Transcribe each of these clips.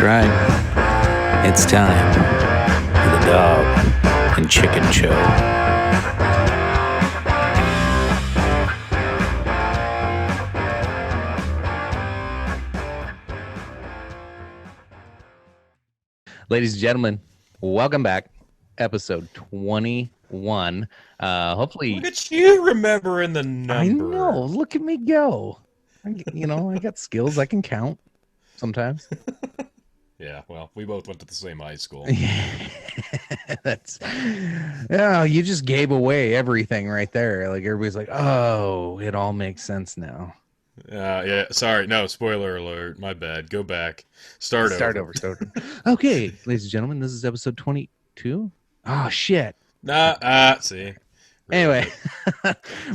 right. It's time for the Dog and Chicken Show. Ladies and gentlemen, welcome back. Episode 21. Hopefully, Look at you remembering the number. I know. Look at me go. I got skills. I can count sometimes. Yeah, well, we both went to the same high school. You just gave away everything right there. Like everybody's like, oh, it all makes sense now. Yeah, sorry. No, spoiler alert. My bad. Go back. Start over. Okay, ladies and gentlemen, this is episode 22. Oh, shit. See. Anyway,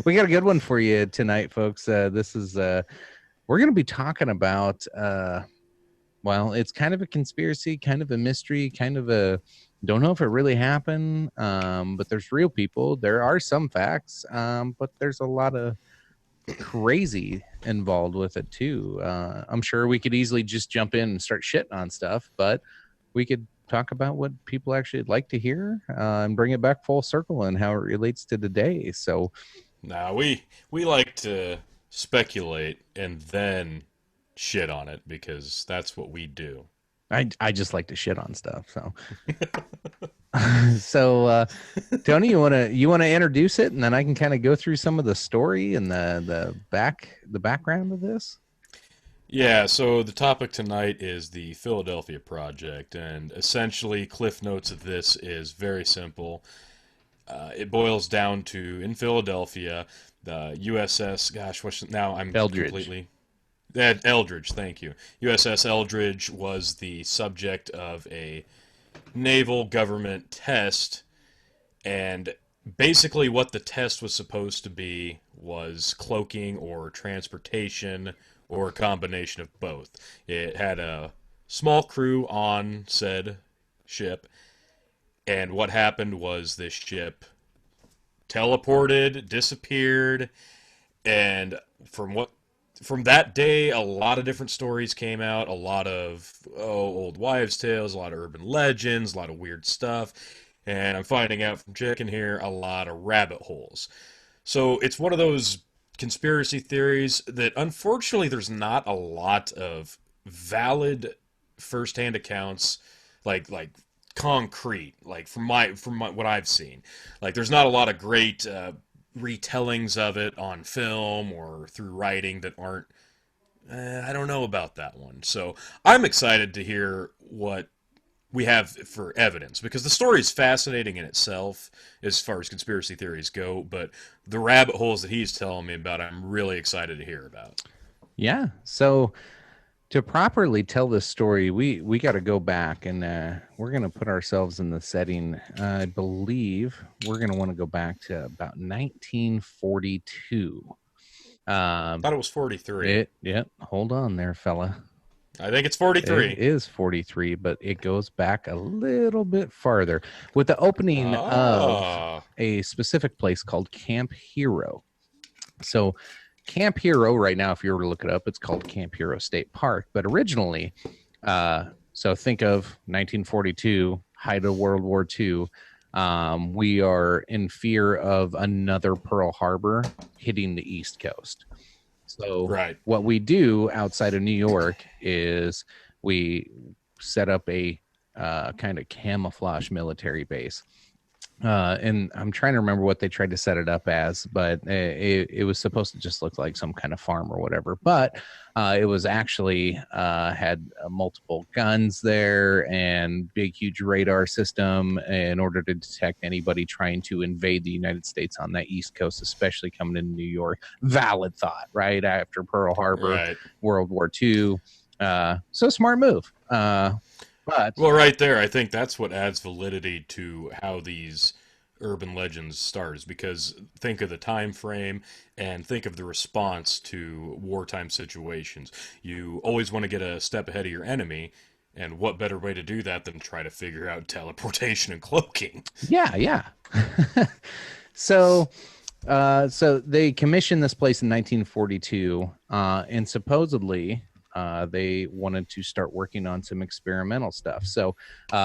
we got a good one for you tonight, folks. This is, we're going to be talking about, it's kind of a conspiracy, kind of a mystery, kind of a, don't know if it really happened, but there's real people. There are some facts, but there's a lot of crazy involved with it too. I'm sure we could easily just jump in and start shitting on stuff, but we could talk about what people actually like to hear and bring it back full circle and how it relates to today. So we like to speculate and then shit on it because that's what we do. I just like to shit on stuff. So so Tony, you wanna introduce it, and then I can kind of go through some of the story and the background of this. Yeah, so the topic tonight is the Philadelphia Project, and essentially Cliff Notes of this is very simple. It boils down to, in Philadelphia, the USS, Eldridge. Eldridge, thank you. USS Eldridge was the subject of a naval government test, and basically what the test was supposed to be was cloaking or transportation or a combination of both. It had a small crew on said ship, and what happened was this ship teleported, disappeared, and from that day, a lot of different stories came out, a lot of old wives' tales, a lot of urban legends, a lot of weird stuff, and I'm finding out from checking here, a lot of rabbit holes. So it's one of those conspiracy theories that unfortunately there's not a lot of valid firsthand accounts, like concrete, like from what I've seen. Like there's not a lot of great retellings of it on film or through writing that aren't I don't know about that one. So I'm excited to hear what we have for evidence, because the story is fascinating in itself as far as conspiracy theories go, but the rabbit holes that he's telling me about, I'm really excited to hear about. Yeah. So to properly tell this story, we got to go back, and we're going to put ourselves in the setting. I believe we're going to want to go back to about 1942. I thought it was 43. Hold on there, fella. I think it's 43. It is 43, but it goes back a little bit farther with the opening of a specific place called Camp Hero. So Camp Hero right now, if you were to look it up, it's called Camp Hero State Park. But originally, so think of 1942, height of World War II. We are in fear of another Pearl Harbor hitting the East Coast. So What we do outside of New York is we set up a kind of camouflage military base. And I'm trying to remember what they tried to set it up as, but it was supposed to just look like some kind of farm or whatever. But it was actually had multiple guns there and big, huge radar system in order to detect anybody trying to invade the United States on that East Coast, especially coming into New York. Valid thought, right? After Pearl Harbor, World War II. So smart move. Well, right there, I think that's what adds validity to how these urban legends start, because think of the time frame and think of the response to wartime situations. You always want to get a step ahead of your enemy, and what better way to do that than try to figure out teleportation and cloaking? Yeah. So they commissioned this place in 1942, and supposedly they wanted to start working on some experimental stuff. So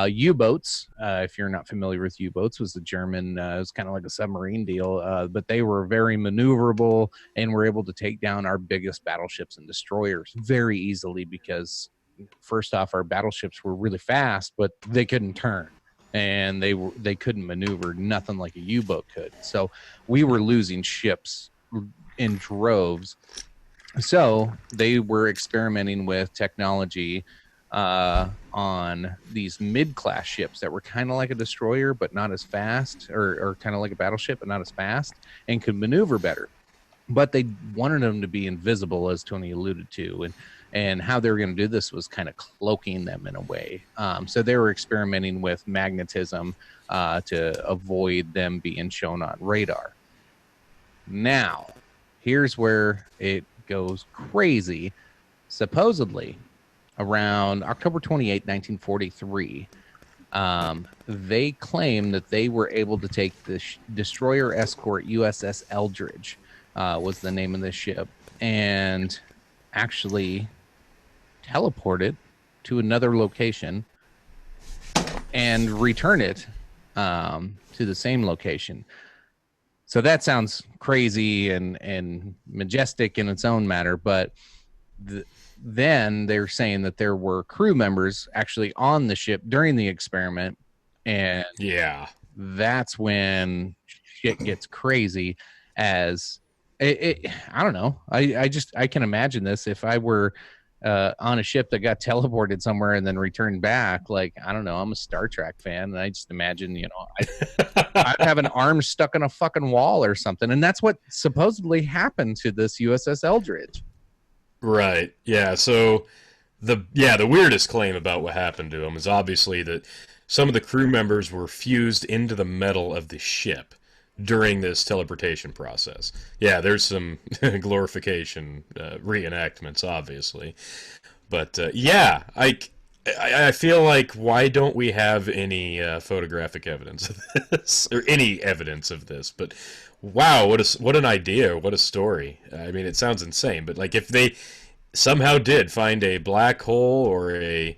U-boats, if you're not familiar with U-boats, was the German, it was kind of like a submarine deal, but they were very maneuverable and were able to take down our biggest battleships and destroyers very easily because, first off, our battleships were really fast, but they couldn't turn. And they couldn't maneuver, nothing like a U-boat could. So we were losing ships in droves. So they were experimenting with technology on these mid-class ships that were kind of like a destroyer, but not as fast, or kind of like a battleship, but not as fast, and could maneuver better. But they wanted them to be invisible, as Tony alluded to, and how they were going to do this was kind of cloaking them in a way. So they were experimenting with magnetism to avoid them being shown on radar. Now, here's where it goes crazy. Supposedly, around October 28, 1943, they claim that they were able to take the destroyer escort USS Eldridge, was the name of the ship, and actually teleport it to another location and return it to the same location. So that sounds crazy and majestic in its own matter, but then they're saying that there were crew members actually on the ship during the experiment, and that's when shit gets crazy. As I don't know, I can imagine this if I were on a ship that got teleported somewhere and then returned back. Like, I don't know, I'm a Star Trek fan, and I just imagine, I'd have an arm stuck in a fucking wall or something. And that's what supposedly happened to this USS Eldridge. Right. Yeah. So the weirdest claim about what happened to him is obviously that some of the crew members were fused into the metal of the ship during this teleportation process. Yeah, there's some glorification reenactments, obviously. But I feel like, why don't we have any photographic evidence of this, or any evidence of this? But wow, what an idea, what a story. I mean, it sounds insane, but like, if they somehow did find a black hole or a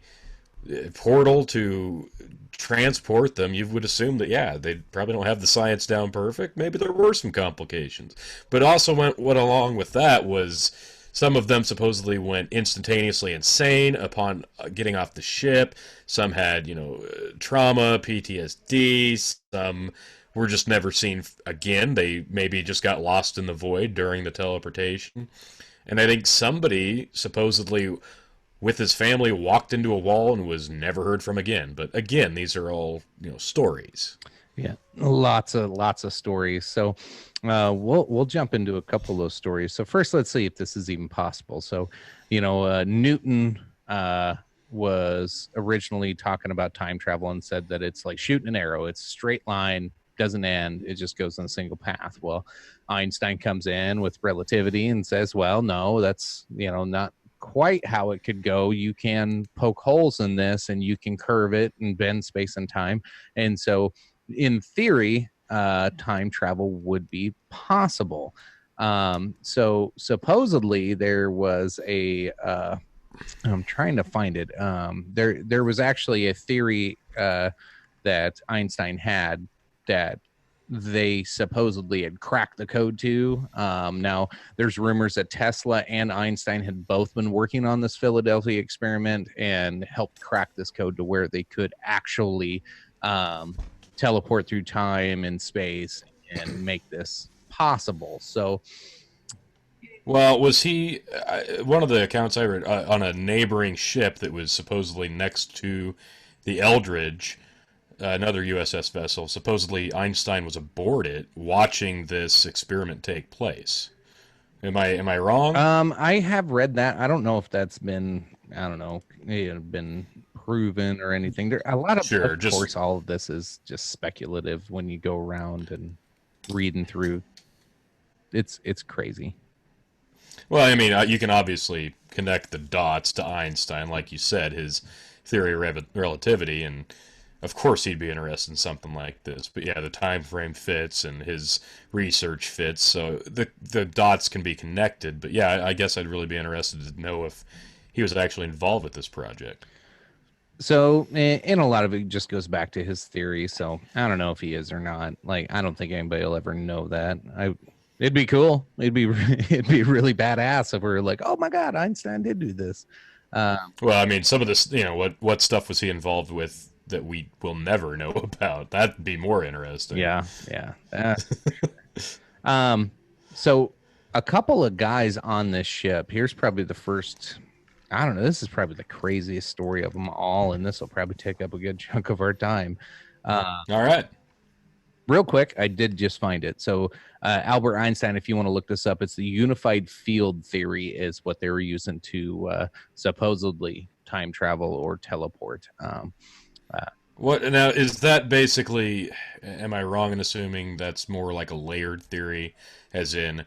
portal to transport them, you would assume that, yeah, they probably don't have the science down perfect. Maybe there were some complications. But also what along with that was some of them supposedly went instantaneously insane upon getting off the ship. Some had, trauma, PTSD. Some were just never seen again. They maybe just got lost in the void during the teleportation. And I think somebody supposedly with his family walked into a wall and was never heard from again. But again, these are all, stories. Yeah, lots of stories. So we'll jump into a couple of those stories. So first, let's see if this is even possible. So, Newton was originally talking about time travel and said that it's like shooting an arrow. It's a straight line, doesn't end. It just goes on a single path. Well, Einstein comes in with relativity and says, well, no, that's, not quite how it could go. You can poke holes in this and you can curve it and bend space and time. And so in theory, time travel would be possible. So supposedly there was I'm trying to find it. There was actually a theory that Einstein had that they supposedly had cracked the code to. Now, there's rumors that Tesla and Einstein had both been working on this Philadelphia experiment and helped crack this code to where they could actually teleport through time and space and make this possible. So, well, was he one of the accounts I read on a neighboring ship that was supposedly next to the Eldridge, another USS vessel? Supposedly Einstein was aboard it, watching this experiment take place. Am I wrong? I have read that. I don't know if that's been, been proven or anything. There a lot of, sure, of course, all of this is just speculative when you go around and reading through. It's crazy. Well, I mean, you can obviously connect the dots to Einstein, like you said, his theory of relativity, and of course he'd be interested in something like this. But yeah, the time frame fits and his research fits, so the dots can be connected. But yeah, I guess I'd really be interested to know if he was actually involved with this project. So, and a lot of it just goes back to his theory. So I don't know if he is or not. Like, I don't think anybody will ever know that. It'd be cool. It'd be really badass if we were like, oh my God, Einstein did do this. Well, I mean, some of this, what stuff was he involved with that we will never know about? That'd be more interesting. Yeah, yeah. So a couple of guys on this ship. Here's probably the first. I don't know. This is probably the craziest story of them all, and this will probably take up a good chunk of our time. All right. Real quick, I did just find it. So Albert Einstein, if you want to look this up, it's the unified field theory is what they were using to supposedly time travel or teleport. What now is that basically? Am I wrong in assuming that's more like a layered theory, as in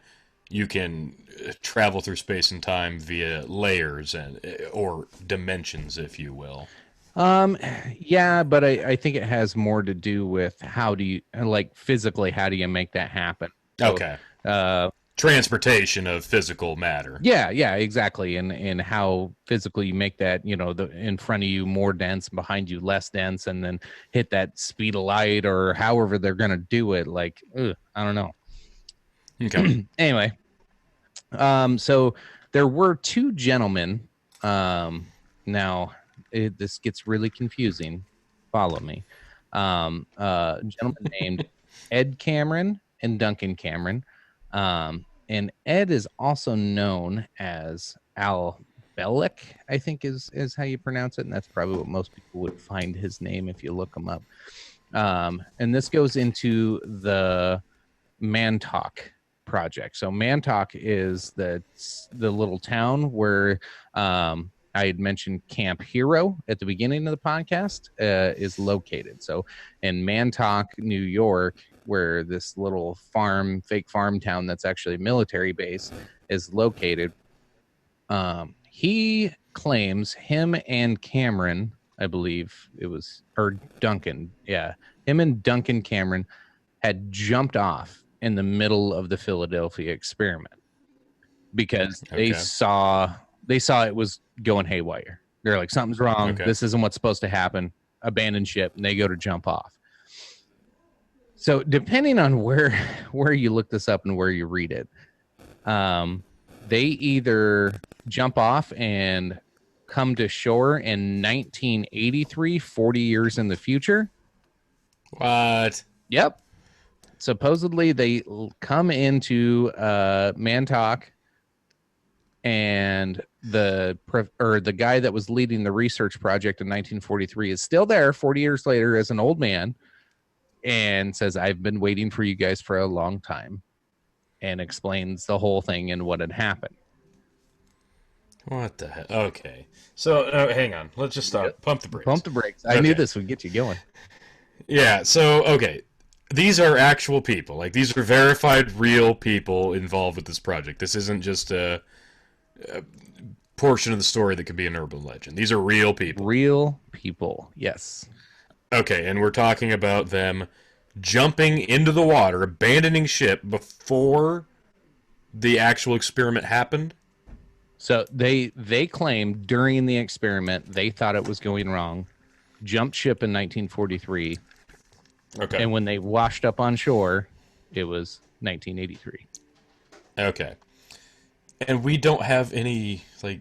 you can travel through space and time via layers and or dimensions, if you will? Yeah, but I think it has more to do with how do you like physically, how do you make that happen? So, Okay. Transportation of physical matter. Yeah, exactly. And how physically you make that, the in front of you more dense, behind you less dense, and then hit that speed of light or however they're gonna do it. Like, I don't know. Okay. Anyway, so there were two gentlemen. Now this gets really confusing. Follow me. A gentleman named Ed Cameron and Duncan Cameron. And Ed is also known as Al Bellick, I think is how you pronounce it. And that's probably what most people would find his name if you look him up. And this goes into the Montauk project. So Montauk is the little town where I had mentioned Camp Hero at the beginning of the podcast is located. So in Montauk, New York, where this little fake farm town that's actually a military base is located, he claims him and Cameron, I believe it was, or Duncan, yeah, him and Duncan Cameron had jumped off in the middle of the Philadelphia experiment because they saw it was going haywire. They're like, something's wrong. Okay. This isn't what's supposed to happen. Abandon ship. And they go to jump off. So depending on where you look this up and where you read it, they either jump off and come to shore in 1983, 40 years in the future. What? Yep. Supposedly they come into Montauk, and the guy that was leading the research project in 1943 is still there 40 years later as an old man and says, I've been waiting for you guys for a long time, and explains the whole thing and what had happened. What the heck? Okay. So, hang on. Let's just stop. Pump the brakes. Pump the brakes. I knew this would get you going. Yeah, so, okay. These are actual people. Like, these are verified, real people involved with this project. This isn't just a portion of the story that could be an urban legend. These are real people. Real people, yes. Okay, and we're talking about them jumping into the water, abandoning ship before the actual experiment happened? So they claim during the experiment they thought it was going wrong, jumped ship in 1943. Okay. And when they washed up on shore, it was 1983. Okay. And we don't have any, like,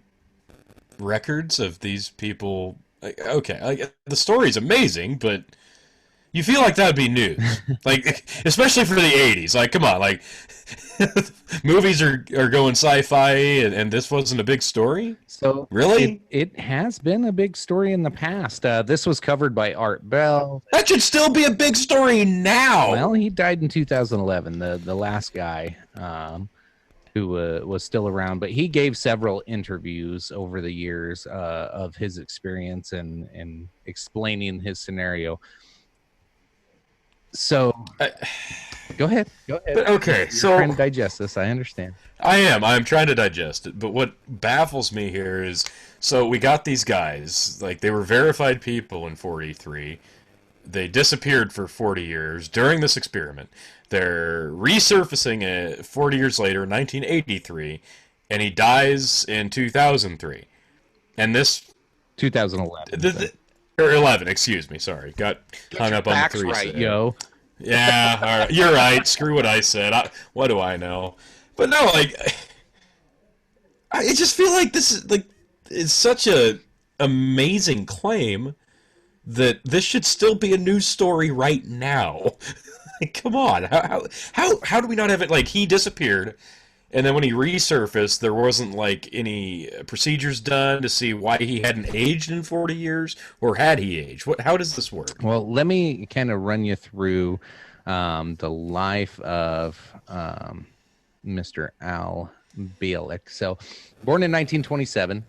records of these people. Like, okay, like, the story's amazing, but you feel like that would be news. Like, especially for the 80s. Like, come on, like, movies are going sci-fi, and this wasn't a big story? So really? It has been a big story in the past. This was covered by Art Bell. That should still be a big story now! Well, he died in 2011, the last guy who was still around. But he gave several interviews over the years of his experience and explaining his scenario. So, go ahead. But, okay, You're trying to digest this. I understand. I am. I'm trying to digest it. But what baffles me here is, so we got these guys, like, they were verified people in 43. They disappeared for 40 years during this experiment. They're resurfacing 40 years later, in 1983, and he dies in 2003. And this 2011. Or 11, excuse me. Sorry, got hung up on the three. Right, yo. Yeah, all right. You're right. Screw what I said. What do I know? But no, like, I just feel like this is like it's such a amazing claim that this should still be a news story right now. Like, come on, how do we not have it? Like, he disappeared, and then when he resurfaced, there wasn't like any procedures done to see why he hadn't aged in 40 years, or had he aged? How does this work? Well, let me kind of run you through the life of Mr. Al Bielek. So, born in 1927,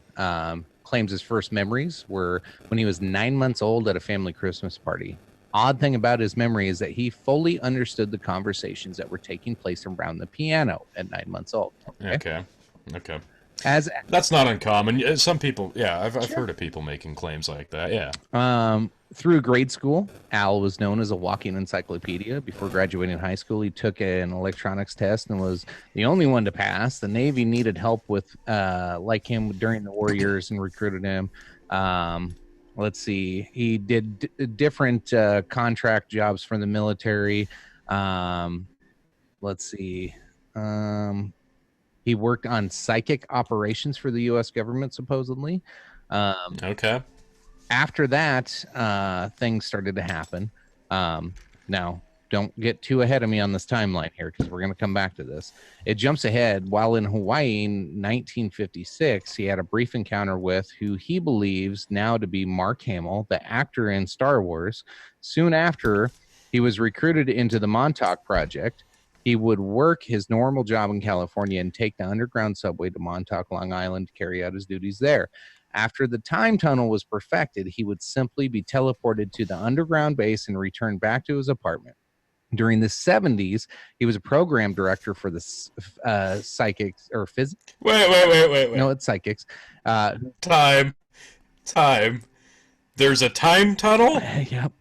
claims his first memories were when he was 9 months old at a family Christmas party. Odd thing about his memory is that he fully understood the conversations that were taking place around the piano at 9 months old. Okay. That's not uncommon. Some people, yeah, I've heard of people making claims like that. Yeah. Through grade school, Al was known as a walking encyclopedia. Before graduating high school, he took an electronics test and was the only one to pass. The Navy needed help with like him during the war years and recruited him. Let's see. He did different contract jobs for the military. Let's see. He worked on psychic operations for the U.S. government, supposedly. Okay. After that, things started to happen. Now, don't get too ahead of me on this timeline here, because we're going to come back to this. It jumps ahead. While in Hawaii in 1956, he had a brief encounter with who he believes now to be Mark Hamill, the actor in Star Wars. Soon after, he was recruited into the Montauk Project. He would work his normal job in California and take the underground subway to Montauk, Long Island to carry out his duties there. After the time tunnel was perfected, he would simply be teleported to the underground base and return back to his apartment. During the 70s, he was a program director for the psychics or physics. Wait. No, it's psychics. Time. There's a time tunnel? Yep.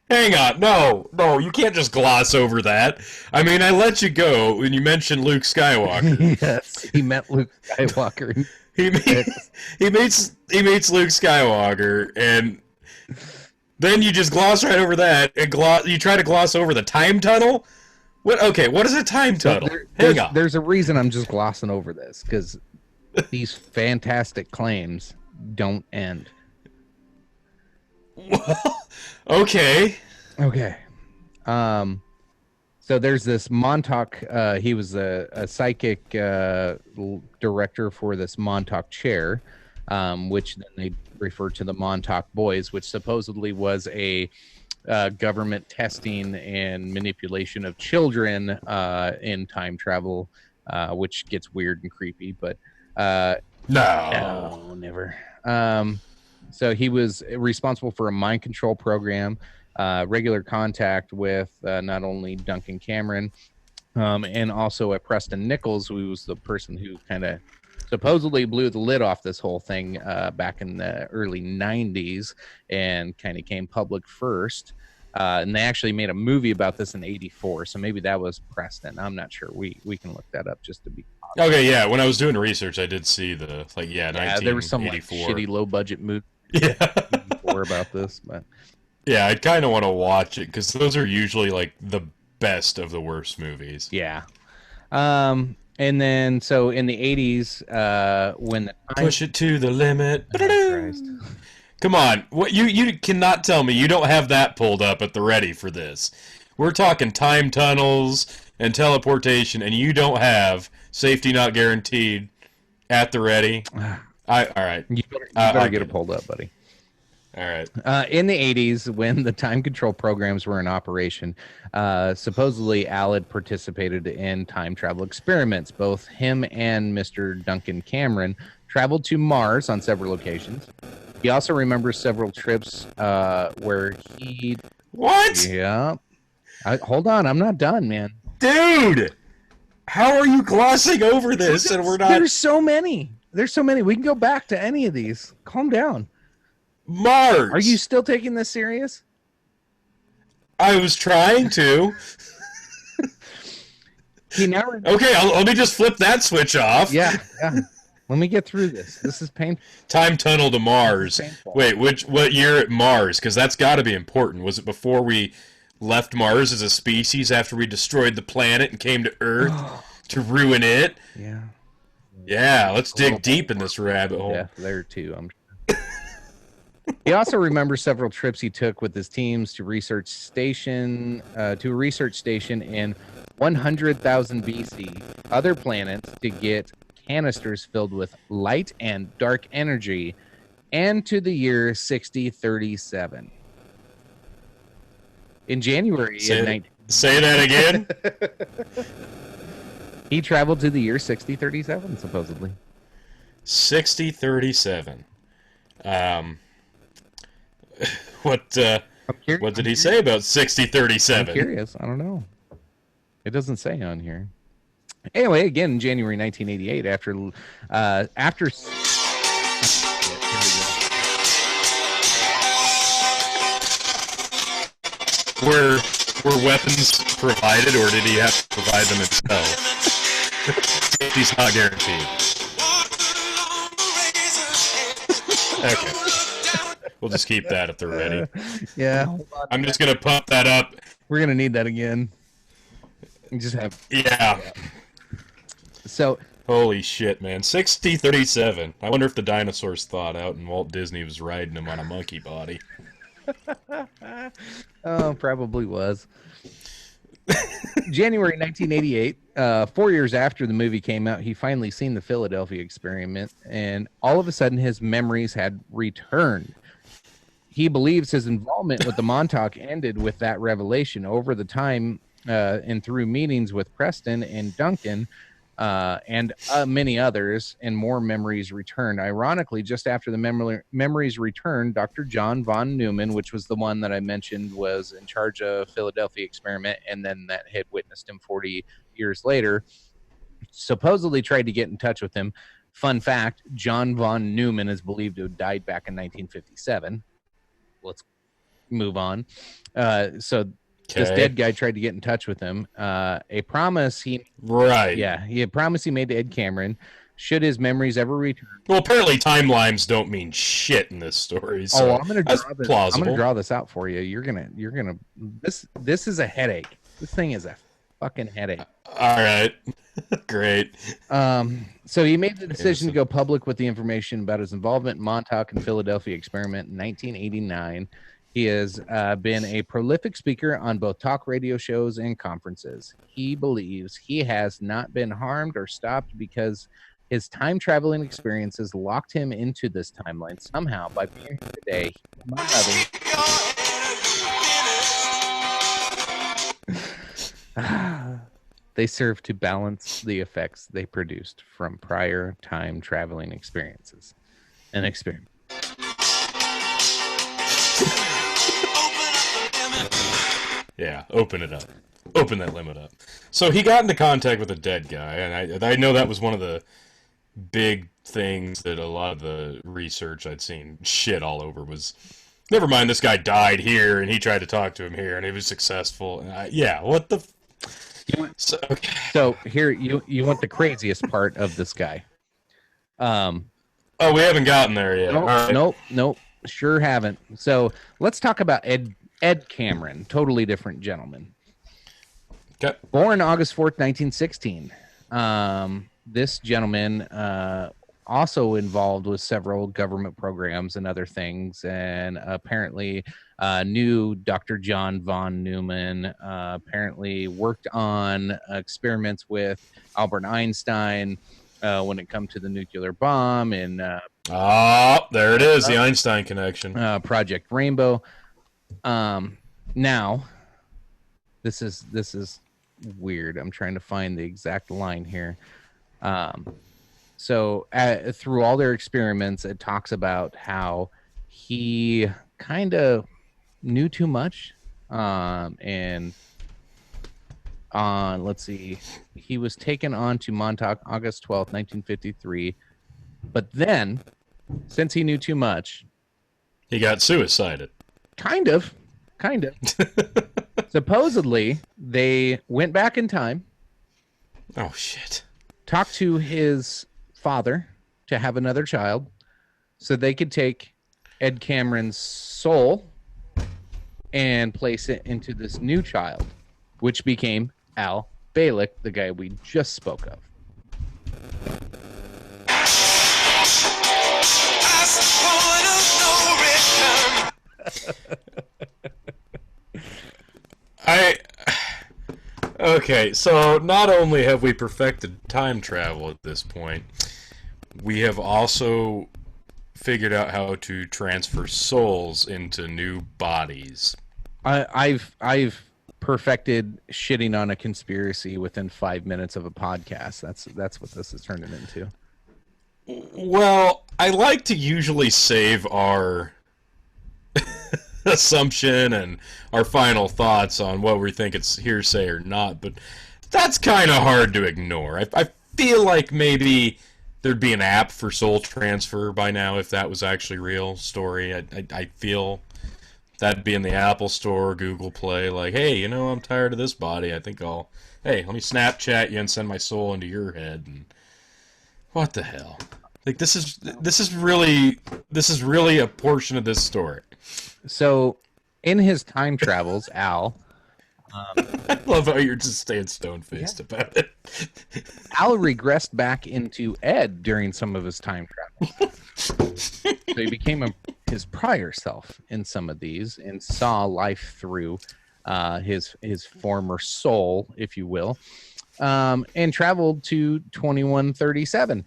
Hang on. No, you can't just gloss over that. I mean, I let you go when you mentioned Luke Skywalker. Yes, he met Luke Skywalker. He meets Luke Skywalker, and then you just gloss right over that. And you try to gloss over the time tunnel. What? Okay, what is a time tunnel? Hang on. There's a reason I'm just glossing over this, because these fantastic claims don't end. Okay. So there's this Montauk. He was a psychic director for this Montauk chair, which then they refer to the Montauk Boys, which supposedly was a government testing and manipulation of children in time travel, which gets weird and creepy. But no, never. So he was responsible for a mind control program. Regular contact with not only Duncan Cameron and also a Preston Nichols, who was the person who kind of supposedly blew the lid off this whole thing back in the early 90s and kind of came public first. And they actually made a movie about this in 84. So maybe that was Preston. I'm not sure. We can look that up just to be honest. Okay, yeah. When I was doing research, I did see the, like, yeah, 1984. There was some like, shitty low-budget movie about this, but... Yeah, I kind of want to watch it because those are usually like the best of the worst movies. Yeah. And then so in the 80s, when the time... Push it to the limit. Oh, come on, what you cannot tell me you don't have that pulled up at the ready for this. We're talking time tunnels and teleportation, and you don't have safety not guaranteed at the ready. All right. You better get it pulled up, buddy. All right. In the 80s, when the time control programs were in operation, supposedly Al had participated in time travel experiments. Both him and Mr. Duncan Cameron traveled to Mars on several occasions. He also remembers several trips where he... What? Yeah. Hold on. I'm not done, man. Dude! How are you glossing over this and we're not... There's so many. We can go back to any of these. Calm down. Mars. Are you still taking this serious? I was trying to. Okay, let me just flip that switch off. Yeah. Let me get through this. This is painful. Time tunnel to Mars. Wait, what year at Mars? Because that's got to be important. Was it before we left Mars as a species after we destroyed the planet and came to Earth to ruin it? Yeah. Yeah, let's dig deep in this rabbit hole. Yeah, there too. I'm sure. He also remembers several trips he took with his teams to a research station in 100,000 BC, other planets, to get canisters filled with light and dark energy, and to the year 6037. In January, say that again. He traveled to the year 6037, supposedly. 6037. What did he say about 6037? I'm curious. I don't know. It doesn't say on here. Anyway, again, in January 1988, after were weapons provided, or did he have to provide them himself? Safety's not guaranteed. Okay, we'll just keep that if they're ready. Yeah, I'm just gonna pump that up. We're gonna need that again. We just have. Yeah. So. Holy shit, man. 6037. I wonder if the dinosaurs thawed out and Walt Disney was riding them on a monkey body. Oh, probably was. January 1988, 4 years after the movie came out, he finally seen the Philadelphia experiment, and all of a sudden his memories had returned. He believes his involvement with the Montauk ended with that revelation. Over the time and through meetings with Preston and Duncan, and many others, and more memories returned. Ironically, just after the memories returned, Dr. John von Neumann, which was the one that I mentioned was in charge of Philadelphia experiment, and then that had witnessed him 40 years later, supposedly tried to get in touch with him. Fun fact, John von Neumann is believed to have died back in 1957. Let's move on. This dead guy tried to get in touch with him. A promise he promised he made to Ed Cameron, should his memories ever return. Well, apparently timelines don't mean shit in this story. So I'm gonna draw this out for you. You're gonna. This is a headache. This thing is a fucking headache. All right, great. So he made the decision to go public with the information about his involvement in Montauk and Philadelphia experiment in 1989. He has been a prolific speaker on both talk radio shows and conferences. He believes he has not been harmed or stopped because his time-traveling experiences locked him into this timeline somehow. By being here today, among others, they serve to balance the effects they produced from prior time-traveling experiences. An experiment. Yeah, open it up. Open that limit up. So he got into contact with a dead guy, and I know that was one of the big things that a lot of the research I'd seen shit all over was, never mind, this guy died here, and he tried to talk to him here, and he was successful. And what the... So here, you want the craziest part of this guy. Oh, we haven't gotten there yet. Nope. Sure haven't. So let's talk about Ed Cameron, totally different gentleman. Okay. Born August 4th, 1916. This gentleman also involved with several government programs and other things, and apparently knew Dr. John von Neumann, apparently worked on experiments with Albert Einstein when it comes to the nuclear bomb, and there it is, the Einstein connection. Project Rainbow. Now, this is weird. I'm trying to find the exact line here. So through all their experiments, it talks about how he kind of knew too much. And let's see, he was taken on to Montauk August 12th, 1953. But then, since he knew too much, he got suicided. Kind of. Supposedly, they went back in time. Oh, shit. Talked to his father to have another child so they could take Ed Cameron's soul and place it into this new child, which became Al Balick, the guy we just spoke of. Okay, so not only have we perfected time travel at this point, we have also figured out how to transfer souls into new bodies. I've perfected shitting on a conspiracy within 5 minutes of a podcast. That's what this is turning into. Well, I like to usually save our assumption and our final thoughts on what we think it's hearsay or not, but that's kind of hard to ignore. I feel like maybe there'd be an app for soul transfer by now if that was actually real story. I feel that'd be in the Apple Store, Google Play, like, hey, you know, I'm tired of this body. I think hey, let me Snapchat you and send my soul into your head. And what the hell? Like, this is really a portion of this story. So, in his time travels, Al. I love how you're just staying stone-faced about it. Al regressed back into Ed during some of his time travel. So he became his prior self in some of these and saw life through his former soul, if you will, and traveled to 2137.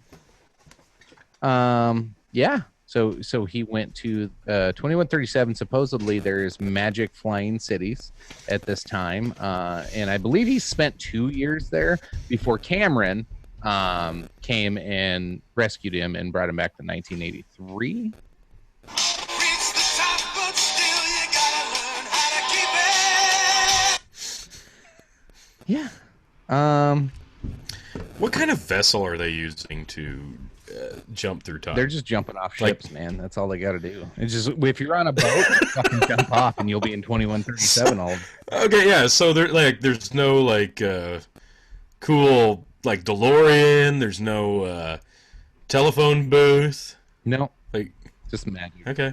Yeah. So he went to 2137. Supposedly there's magic flying cities at this time. And I believe he spent 2 years there before Cameron came and rescued him and brought him back to 1983. Yeah. What kind of vessel are they using to jump through time? They're just jumping off ships, man. That's all they got to do. It's just, if you're on a boat, fucking jump off and you'll be in 2137 all. Okay, yeah. So there's no cool DeLorean. There's no telephone booth. No, just magic. Okay,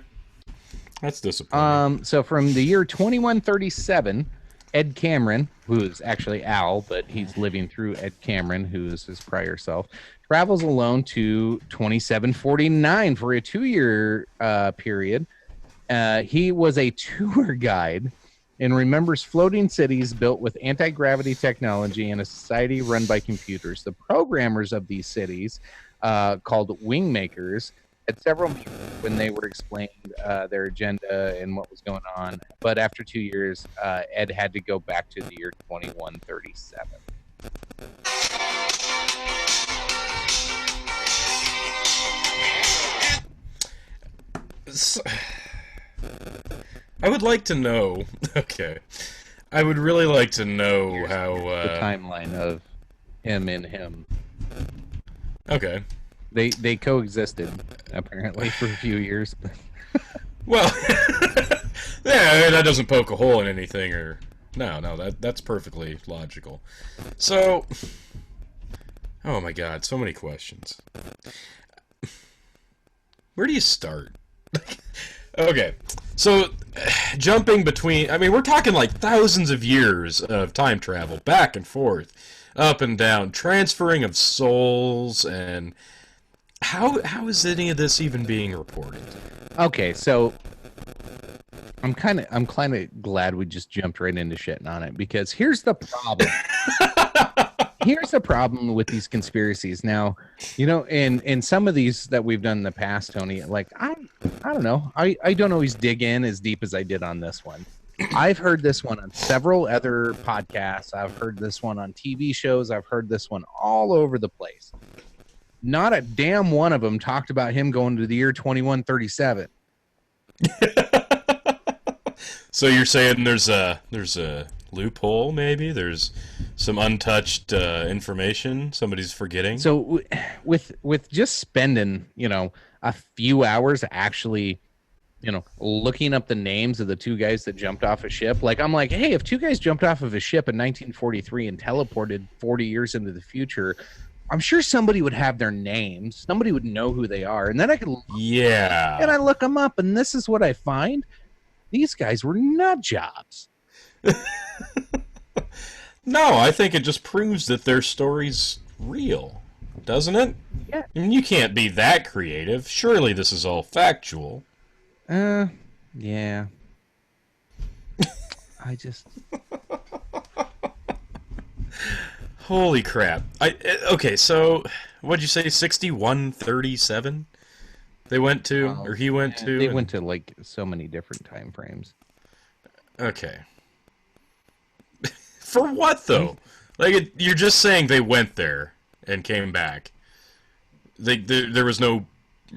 that's disappointing. So from the year 2137, Ed Cameron, who is actually Al, but he's living through Ed Cameron, who is his prior self, travels alone to 2749 for a 2-year period. He was a tour guide and remembers floating cities built with anti-gravity technology and a society run by computers. The programmers of these cities, called Wingmakers, had several meetings when they were explained their agenda and what was going on. But after 2 years, Ed had to go back to the year 2137. I would like to know. Okay, I would really like to know how the timeline of him and him. Okay, they coexisted apparently for a few years. Well, yeah, that doesn't poke a hole in anything, or no, that's perfectly logical. So, oh my God, so many questions. Where do you start? Okay, so jumping between, I mean, we're talking like thousands of years of time travel, back and forth, up and down, transferring of souls, and how is any of this even being reported? Okay, so I'm kind of glad we just jumped right into shitting on it, because here's the problem. Here's the problem with these conspiracies. Now, you know, in some of these that we've done in the past, Tony, like I don't know. I don't always dig in as deep as I did on this one. I've heard this one on several other podcasts. I've heard this one on TV shows. I've heard this one all over the place. Not a damn one of them talked about him going to the year 2137. So you're saying there's a loophole, maybe? There's some untouched information somebody's forgetting? So with just spending, you know, a few hours actually, you know, looking up the names of the two guys that jumped off a ship, like, I'm like, hey, if two guys jumped off of a ship in 1943 and teleported 40 years into the future, I'm sure somebody would have their names. Somebody would know who they are. And then I could, Yeah. and I look them up, and this is what I find. These guys were nut jobs. No, I think it just proves that their story's real, doesn't it? Yeah. I mean, you can't be that creative. Surely this is all factual. Yeah. I just... Holy crap. Okay, so what'd you say, 6137? They went to, or he went to? They went to, like, so many different time frames. Okay. For what, though? Like, you're just saying they went there and came back. There was no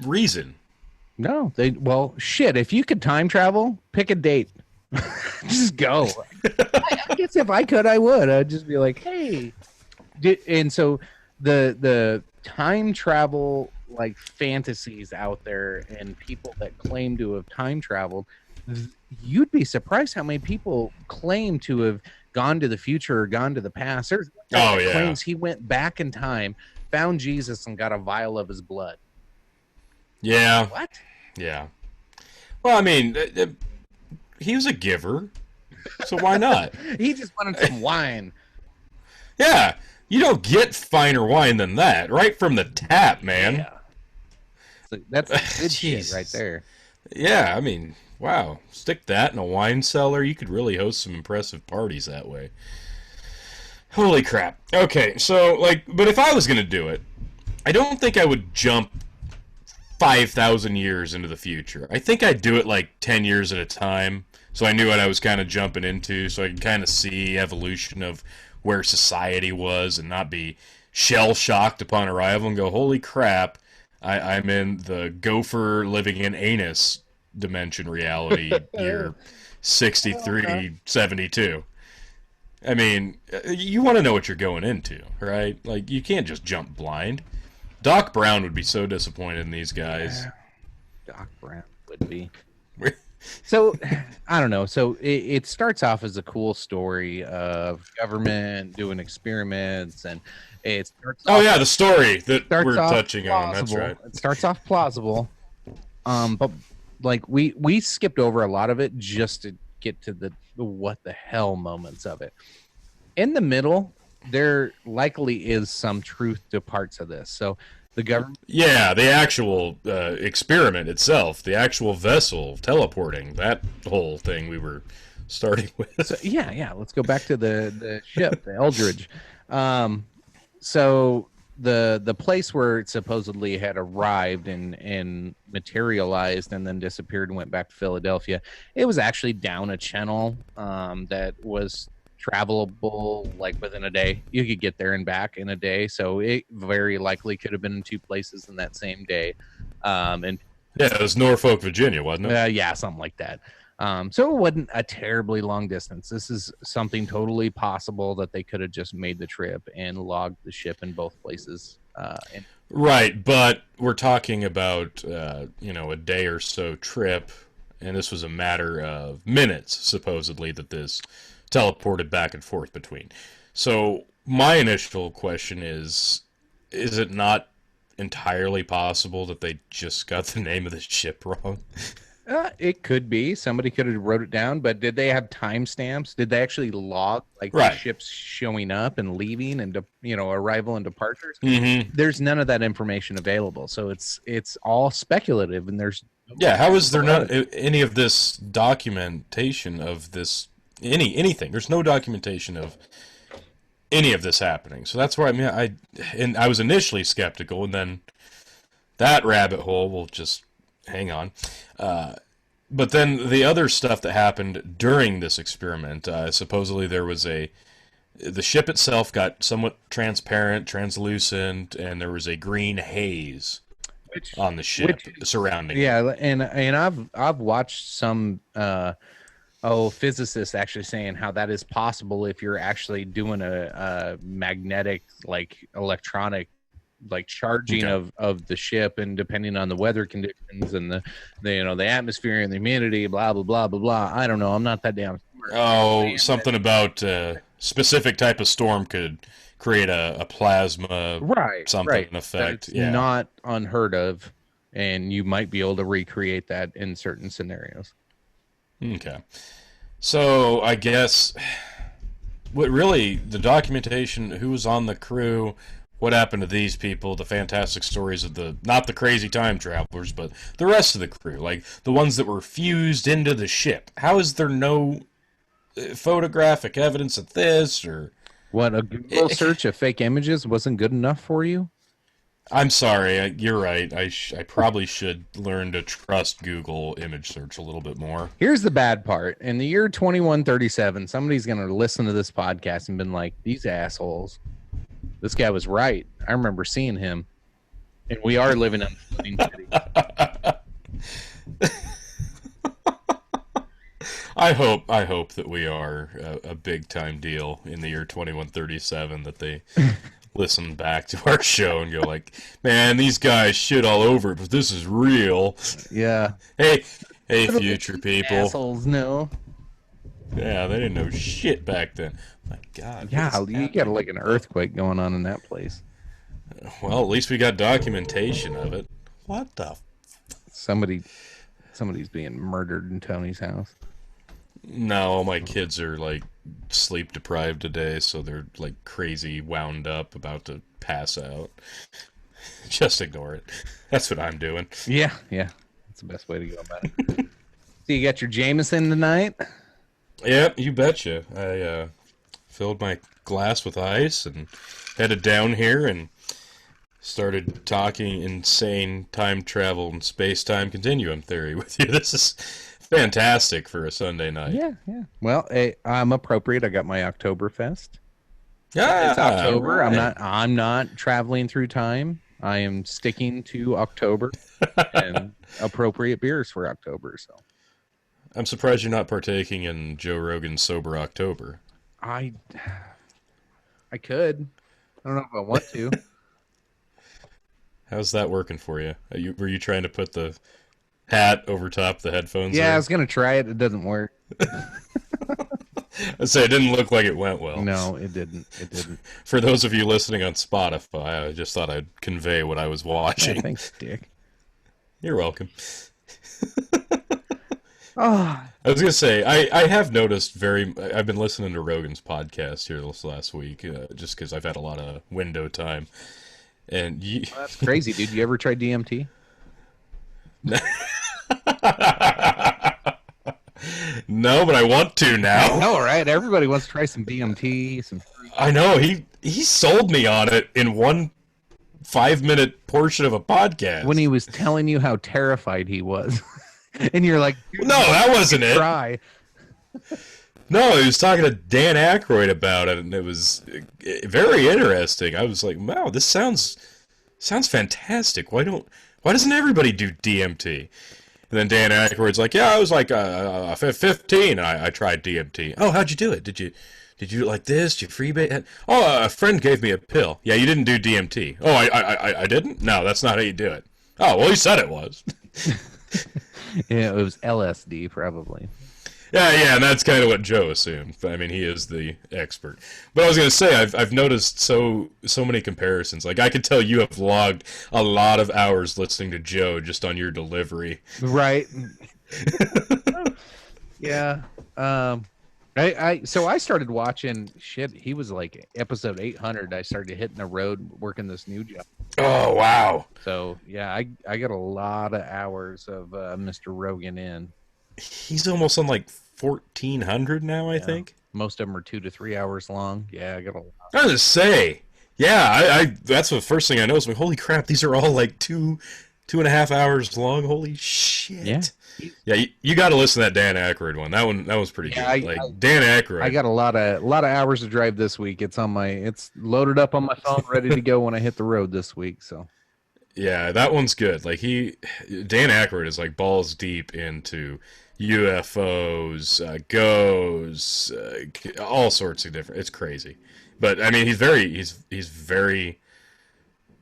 reason. No, well, shit, if you could time travel, pick a date. Just go. I guess if I could, I would. I'd just be like, hey. And so the time travel, like, fantasies out there and people that claim to have time traveled, you'd be surprised how many people claim to have gone to the future or gone to the past. There's one guy that claims he went back in time, found Jesus, and got a vial of his blood. Yeah. What? Yeah. Well, I mean, he was a giver, so why not? He just wanted some wine. Yeah. You don't get finer wine than that, right from the tap, man. Yeah. So that's good shit right there. Yeah, I mean, wow. Stick that in a wine cellar. You could really host some impressive parties that way. Holy crap. Okay, so, like, but if I was going to do it, I don't think I would jump 5,000 years into the future. I think I'd do it, like, 10 years at a time, so I knew what I was kind of jumping into, so I could kind of see evolution of where society was and not be shell-shocked upon arrival and go, holy crap, I'm in the gopher living in anus dimension reality year 6372. I mean, you want to know what you're going into, right? Like, you can't just jump blind. Doc Brown would be so disappointed in these guys. Doc Brown would be. So, I don't know. So, it starts off as a cool story of government doing experiments, and it starts yeah, the story that we're touching on. That's right. It starts off plausible. But, like, we skipped over a lot of it just to get to the what the hell moments of it. In the middle, there likely is some truth to parts of this. So the government... Yeah, the actual experiment itself, the actual vessel teleporting, that whole thing we were starting with. So, yeah. Let's go back to the ship, the Eldridge. So the place where it supposedly had arrived and materialized and then disappeared and went back to Philadelphia, it was actually down a channel that was travelable, like, within a day. You could get there and back in a day, so it very likely could have been in two places in that same day. And yeah, it was Norfolk, Virginia, wasn't it? Yeah, something like that. So it wasn't a terribly long distance. This is something totally possible that they could have just made the trip and logged the ship in both places. Right, but we're talking about a day or so trip, and this was a matter of minutes, supposedly, that this teleported back and forth between. So my initial question is it not entirely possible that they just got the name of the ship wrong? It could be. Somebody could have wrote it down, but did they have timestamps? Did they actually log, like, the ships showing up and leaving and arrival and departures? Mm-hmm. There's none of that information available, so it's all speculative, and there's how is there not any of this documentation of this anything? There's no documentation of any of this happening, so that's where I was initially skeptical, and then that rabbit hole will just hang on. But then the other stuff that happened during this experiment, supposedly there was the ship itself got somewhat transparent, translucent, and there was a green haze on the ship surrounding it. Yeah, and I've watched some physicists actually saying how that is possible if you're actually doing a magnetic, like, electronic, like, charging of the ship, and depending on the weather conditions and the atmosphere and the humidity, blah blah blah blah blah. I don't know. I'm not that damn smart. Something about specific type of storm could create a plasma something effect. That's not unheard of, and you might be able to recreate that in certain scenarios. Okay. So I guess what really the documentation, who was on the crew, what happened to these people, the fantastic stories of not the crazy time travelers, but the rest of the crew, like the ones that were fused into the ship. How is there no photographic evidence of this? Or what, a Google search of fake images wasn't good enough for you? I'm sorry, you're right. I probably should learn to trust Google image search a little bit more. Here's the bad part. In the year 2137, somebody's going to listen to this podcast and been like, these assholes. This guy was right. I remember seeing him. And we are living in the Twin City. I hope that we are a big time deal in the year 2137, that they listen back to our show and go like, man, these guys shit all over it, but this is real. Yeah. Hey, future people. Assholes know. Yeah, they didn't know shit back then. My God. Yeah, you got like an earthquake going on in that place. Well, at least we got documentation of it. What the? Somebody's being murdered in Tony's house. No, all my kids are like sleep deprived today, so they're like crazy wound up, about to pass out. Just ignore it. That's what I'm doing. Yeah. That's the best way to go about it. So you got your Jameson tonight? Yep, you betcha. I filled my glass with ice and headed down here and started talking insane time travel and space-time continuum theory with you. This is fantastic for a Sunday night. Yeah. Well, I'm appropriate. I got my Oktoberfest. Yeah, it's October. Right. I'm not traveling through time. I am sticking to October and appropriate beers for October. So I'm surprised you're not partaking in Joe Rogan's Sober October. I could. I don't know if I want to. How's that working for you? Were you trying to put the hat over top the headphones? Yeah, there? I was gonna try it. It doesn't work. I'd say it didn't look like it went well. No, it didn't. For those of you listening on Spotify, I just thought I'd convey what I was watching. Yeah, thanks, Dick. You're welcome. Oh. I was going to say, I have noticed I've been listening to Rogan's podcast here this last week, just because I've had a lot of window time. And well, that's crazy, dude. You ever tried DMT? No, but I want to now. I know, right? Everybody wants to try some DMT. I know. He sold me on it in one 5-minute portion of a podcast. When he was telling you how terrified he was. And you're like, no, that wasn't it. Try. No, he was talking to Dan Aykroyd about it, and it was very interesting. I was like, wow, this sounds fantastic. Why doesn't everybody do DMT? And then Dan Aykroyd's like, yeah, I was like 15, and I tried DMT. Oh, how'd you do it? Did you do it like this? Did you freebase? Oh, a friend gave me a pill. Yeah, you didn't do DMT. Oh, I didn't? No, that's not how you do it. Oh, well, he said it was. Yeah, it was LSD, probably. Yeah, and that's kind of what Joe assumed. I mean, he is the expert. But I was going to say, I've noticed so many comparisons. Like, I could tell you have logged a lot of hours listening to Joe just on your delivery. Right. Yeah. So I started watching shit. He was like episode 800. I started hitting the road working this new job. Oh, wow. So, yeah, I got a lot of hours of Mr. Rogan in. He's almost on like 1,400 now, I think. Most of them are 2 to 3 hours long. Yeah, I got a lot. I was just say, yeah, I that's the first thing I noticed. Like, holy crap, these are all like 2.5 hours long. Holy shit. Yeah, you got to listen to that Dan Aykroyd one. That was pretty good. Dan Aykroyd. I got a lot of hours to drive this week. It's loaded up on my phone, ready to go when I hit the road this week. So. Yeah, that one's good. Like Dan Aykroyd is like balls deep into UFOs, ghosts, all sorts of different. It's crazy, but I mean, he's very.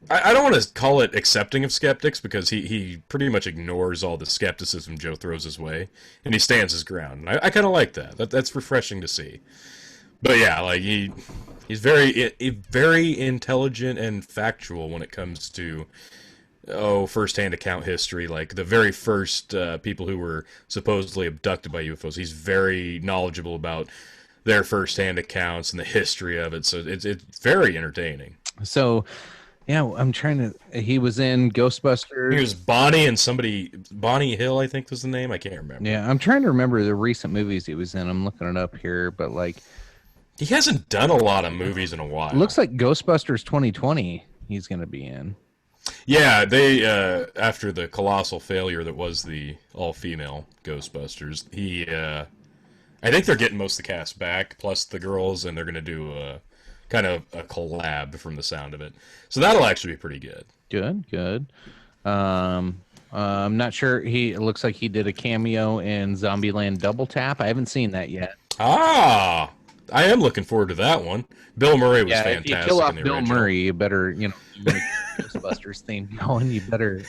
I don't want to call it accepting of skeptics, because he pretty much ignores all the skepticism Joe throws his way, and he stands his ground. And I kind of like that. That's refreshing to see. But yeah, like he's very intelligent and factual when it comes to first-hand account history. Like the very first people who were supposedly abducted by UFOs, he's very knowledgeable about their first-hand accounts and the history of it. So it's very entertaining. So, yeah, I'm trying to. He was in Ghostbusters. He was Bonnie and Bonnie Hill, I think was the name. I can't remember. Yeah, I'm trying to remember the recent movies he was in. I'm looking it up here, but like, he hasn't done a lot of movies in a while. Looks like Ghostbusters 2020. He's going to be in. Yeah, they after the colossal failure that was the all-female Ghostbusters, I think they're getting most of the cast back, plus the girls, and they're going to do kind of a collab from the sound of it. So that'll actually be pretty good. Good. I'm not sure. It looks like he did a cameo in Zombieland Double Tap. I haven't seen that yet. Ah, I am looking forward to that one. Bill Murray was fantastic. If you kill off Bill original. Murray, you better, Ghostbusters theme going. You better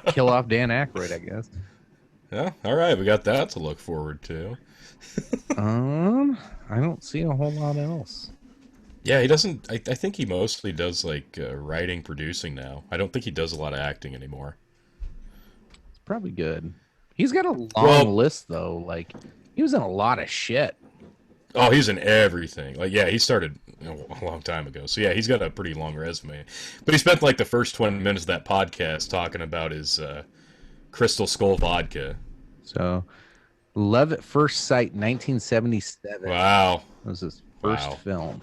kill off Dan Aykroyd, I guess. Yeah, all right, we got that to look forward to. I don't see a whole lot else. Yeah, he doesn't. I think he mostly does like writing, producing now. I don't think he does a lot of acting anymore. It's probably good. He's got a long list though. Like he was in a lot of shit. Oh, he's in everything. Like, yeah, he started a long time ago. So yeah, he's got a pretty long resume. But he spent like the first 20 minutes of that podcast talking about his Crystal Skull vodka. So, Love at First Sight, 1977. Wow, that was his first film.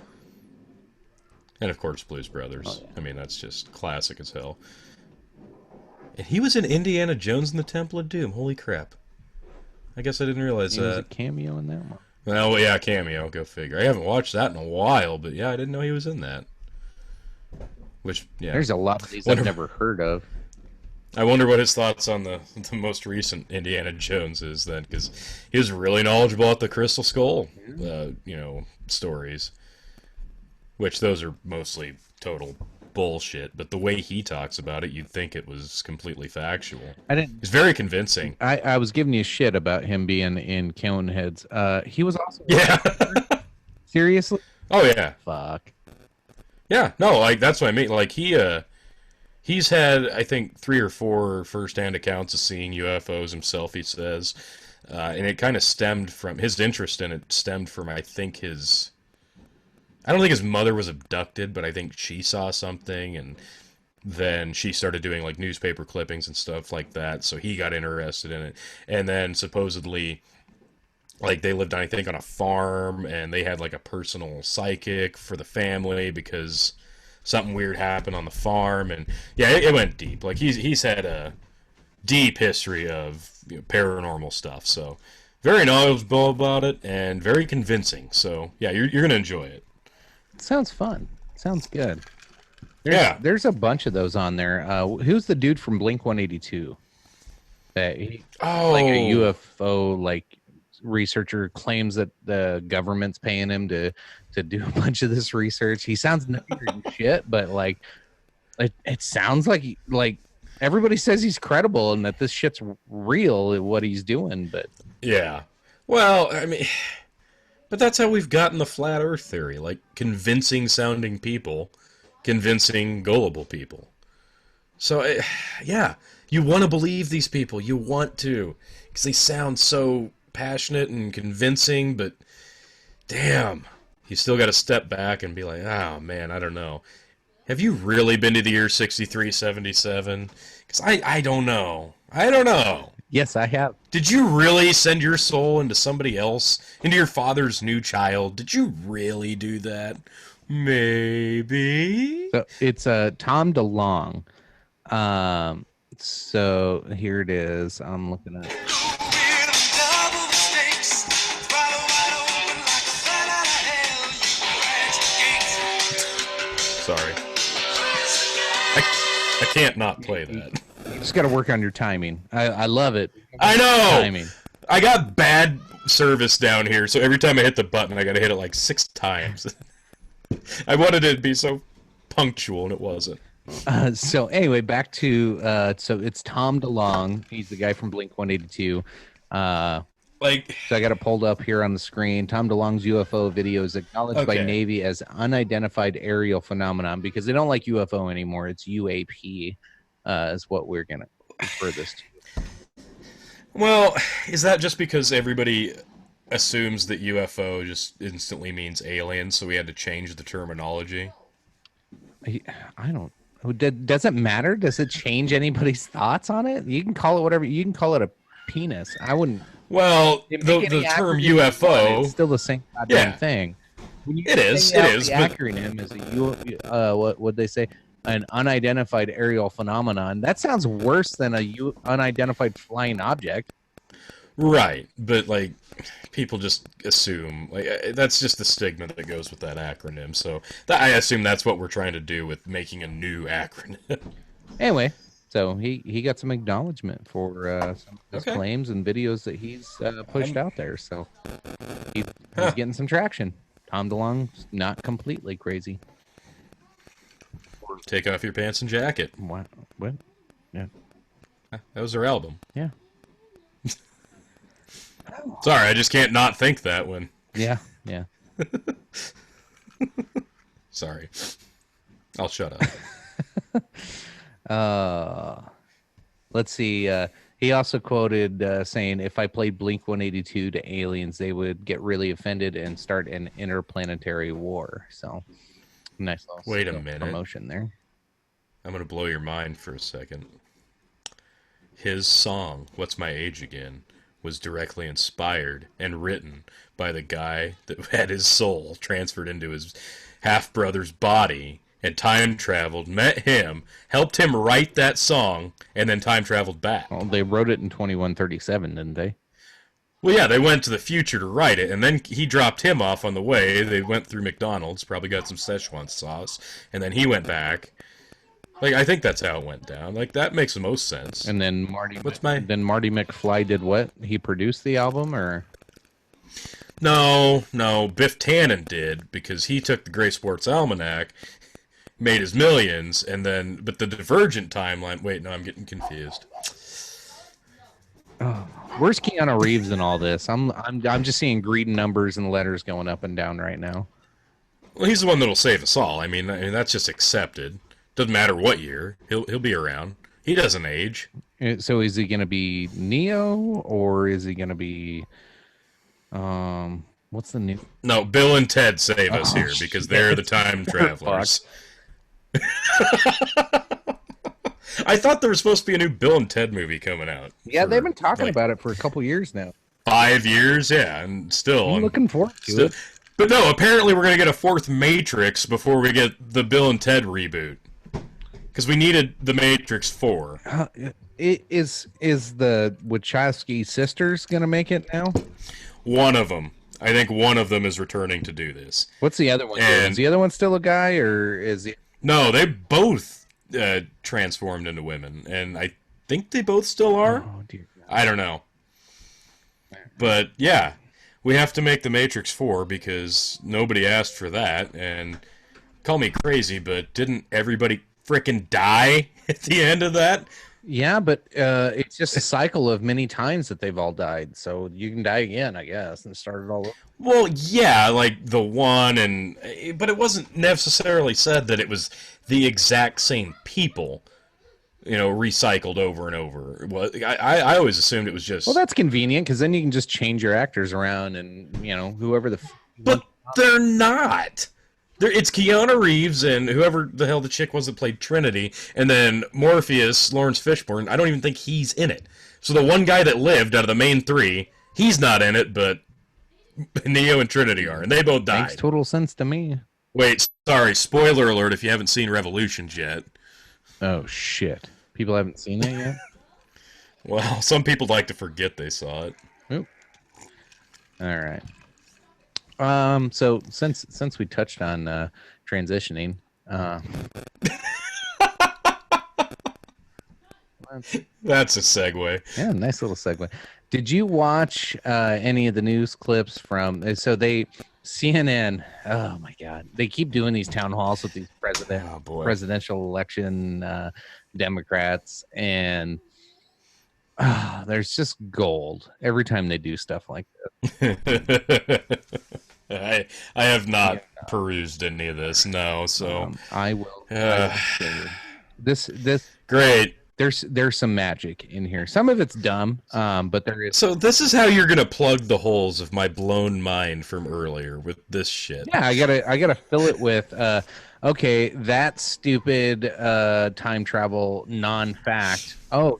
And of course, Blues Brothers. Oh, yeah. I mean, that's just classic as hell. And he was in Indiana Jones and the Temple of Doom. Holy crap! I guess I didn't realize that. He was a cameo in that one. Well, yeah, cameo. Go figure. I haven't watched that in a while, but yeah, I didn't know he was in that. Which, yeah, there's a lot of these I've never heard of. I wonder what his thoughts on the most recent Indiana Jones is then, because he was really knowledgeable about the Crystal Skull, stories. Which those are mostly total bullshit, but the way he talks about it, you'd think it was completely factual. It's very convincing. I was giving you shit about him being in Coneheads. He was also seriously. Oh yeah. Fuck. Yeah, no, like that's what I mean. Like he's had I think 3 or 4 first-hand accounts of seeing UFOs himself. He says, and it kind of stemmed from his interest in it. Stemmed from I don't think his mother was abducted, but I think she saw something, and then she started doing like newspaper clippings and stuff like that, so he got interested in it. And then supposedly, like they lived, I think, on a farm, and they had like a personal psychic for the family because something weird happened on the farm, and yeah, it went deep. Like he's had a deep history of paranormal stuff, so very knowledgeable about it and very convincing. So yeah, you're gonna enjoy it. Sounds fun. Sounds good. There's a bunch of those on there. Who's the dude from Blink 182? Like a UFO researcher claims that the government's paying him to do a bunch of this research. He sounds nuttier than shit, but like it sounds like everybody says he's credible and that this shit's real what he's doing. But yeah, well, I mean. But that's how we've gotten the flat earth theory, like convincing sounding people, convincing gullible people. So, yeah, you want to believe these people. You want to, because they sound so passionate and convincing, but damn, you still got to step back and be like, oh, man, I don't know. Have you really been to the year 6377? Because I don't know. I don't know. Yes, I have. Did you really send your soul into somebody else, into your father's new child? Did you really do that? Maybe. So it's Tom DeLonge. So here it is. I'm looking at it. Sorry. I can't not play that. You just got to work on your timing. I love it. I know. Timing. I got bad service down here, so every time I hit the button, I got to hit it like 6 times. I wanted it to be so punctual, and it wasn't. So anyway, back to so it's Tom DeLonge. He's the guy from Blink 182. Like, So I got it pulled up here on the screen. Tom DeLonge's UFO video is acknowledged by Navy as unidentified aerial phenomenon because they don't like UFO anymore. It's UAP is what we're going to refer this to. well, is that just because everybody assumes that UFO just instantly means alien, so we had to change the terminology? I don't. Does it matter? Does it change anybody's thoughts on it? You can call it whatever. You can call it a penis. I wouldn't. Well, the term UFO, it's still the same goddamn thing. When you it is. The acronym is what would they say? An unidentified aerial phenomenon. That sounds worse than a unidentified flying object. Right, but like people just assume like that's just the stigma that goes with that acronym. So I assume that's what we're trying to do with making a new acronym. Anyway, so he got some acknowledgement for some of his claims and videos that he's pushed out there. So he's getting some traction. Tom DeLonge's not completely crazy. Take off your pants and jacket. What? Yeah. That was their album. Yeah. Sorry, I just can't not think that when. Yeah. Sorry. I'll shut up. Let's see. He also quoted saying, if I played Blink-182 to aliens, they would get really offended and start an interplanetary war. So, nice little promotion there. I'm going to blow your mind for a second. His song, What's My Age Again, was directly inspired and written by the guy that had his soul transferred into his half-brother's body and time traveled, met him, helped him write that song, and then time traveled back. Well, they wrote it in 2137, didn't they? Well, yeah, they went to the future to write it, and then he dropped him off on the way. They went through McDonald's, probably got some Szechuan sauce, and then he went back. Like, I think that's how it went down. Like, that makes the most sense. And then Marty McFly did what? He produced the album, or? No, Biff Tannen did, because he took the Gray Sports Almanac, made his millions, and then, but the Divergent timeline, wait, no, I'm getting confused. Oh, where's Keanu Reeves in all this? I'm just seeing greeting numbers and letters going up and down right now. Well, he's the one that'll save us all. I mean that's just accepted. Doesn't matter what year, he'll be around. He doesn't age. So is he going to be Neo, or is he going to be what's the new? No, Bill and Ted save us here because they're the time travelers. I thought there was supposed to be a new Bill and Ted movie coming out. Yeah, they've been talking about it for a couple years now. 5 years, yeah, and still I'm looking forward to it. But no, apparently we're going to get a fourth Matrix before we get the Bill and Ted reboot. Because we needed the Matrix 4. Is the Wachowski sisters going to make it now? One of them. I think one of them is returning to do this. What's the other one doing? Is the other one still a guy, or is he? No, they both transformed into women, and I think they both still are. Oh, dear God. I don't know. But, yeah, we have to make the Matrix 4 because nobody asked for that, and call me crazy, but didn't everybody frickin' die at the end of that? Yeah, but it's just a cycle of many times that they've all died, so you can die again, I guess, and start it all over. Well, yeah, like the one, but it wasn't necessarily said that it was the exact same people, recycled over and over. Well, I always assumed it was just. Well, that's convenient because then you can just change your actors around, and whoever the. But they're not. It's Keanu Reeves and whoever the hell the chick was that played Trinity, and then Morpheus, Lawrence Fishburne. I don't even think he's in it. So the one guy that lived out of the main three, he's not in it, but Neo and Trinity are, and they both died. Makes total sense to me. Wait, sorry, spoiler alert if you haven't seen Revolutions yet. Oh, shit. People haven't seen that yet? Well, some people like to forget they saw it. Oop. All right. So since we touched on transitioning, that's a segue. Yeah, nice little segue. Did you watch any of the news clips from? So CNN. Oh my God, they keep doing these town halls with these presidential election Democrats, and There's just gold every time they do stuff like this. I have not perused any of this, no. So I will. This great. There's some magic in here. Some of it's dumb, but there is. So this is how you're gonna plug the holes of my blown mind from earlier with this shit. Yeah, I gotta fill it with. Okay, that stupid time travel non-fact. Oh,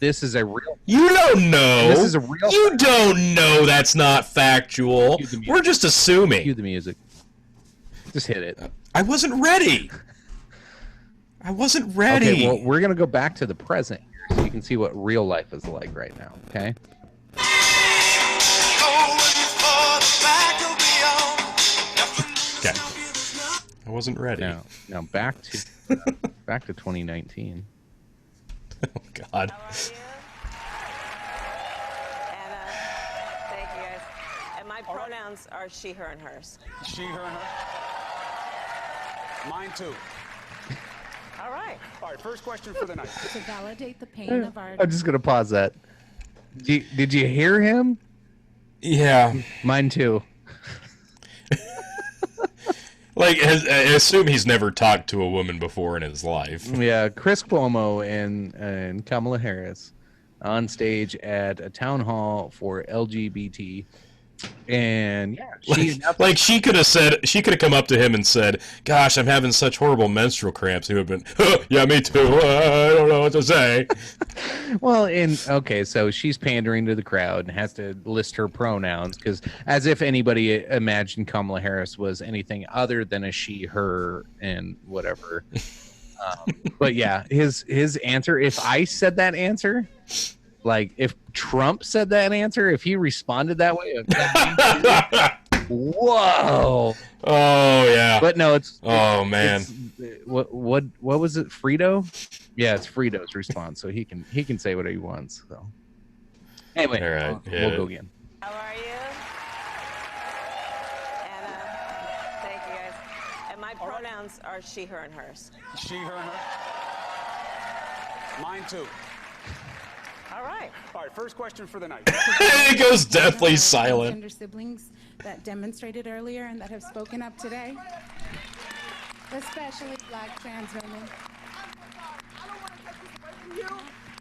this is a real. You don't know. This is a real. You don't know that's not factual. We're just assuming. Cue the music. Just hit it. I wasn't ready. I wasn't ready. Okay, well, we're going to go back to the present here so you can see what real life is like right now, okay? Okay. I wasn't ready. Now back to 2019. Oh, God. How are you? Anna, thank you, guys. And my pronouns are she, her, and hers. She, her, and her. Mine, too. All right. All right, first question for the night. To validate the pain of our... I'm just going to pause that. Did you hear him? Yeah. Mine, too. Like, I assume he's never talked to a woman before in his life. Yeah, Chris Cuomo and Kamala Harris on stage at a town hall for LGBT. And yeah, she could have come up to him and said, "Gosh, I'm having such horrible menstrual cramps." He would have been, "Yeah, me too. I don't know what to say." Well, okay, so she's pandering to the crowd and has to list her pronouns because, as if anybody imagined Kamala Harris was anything other than a she, her, and whatever. But yeah, his answer. If I said that answer. Like, if Trump said that answer, if he responded that way, whoa! Oh yeah. But no, man. What was it? Frito? Yeah, it's Frito's response, so he can say whatever he wants. So anyway, all right, we'll go again. How are you? Anna, thank you, guys. And my pronouns are she, her, and hers. She, her, and her. Mine, too. All right. All right, first question for the night. It goes deathly silent. Transgender siblings that demonstrated earlier and that have spoken up today, especially Black trans women. I don't want to take this away from you,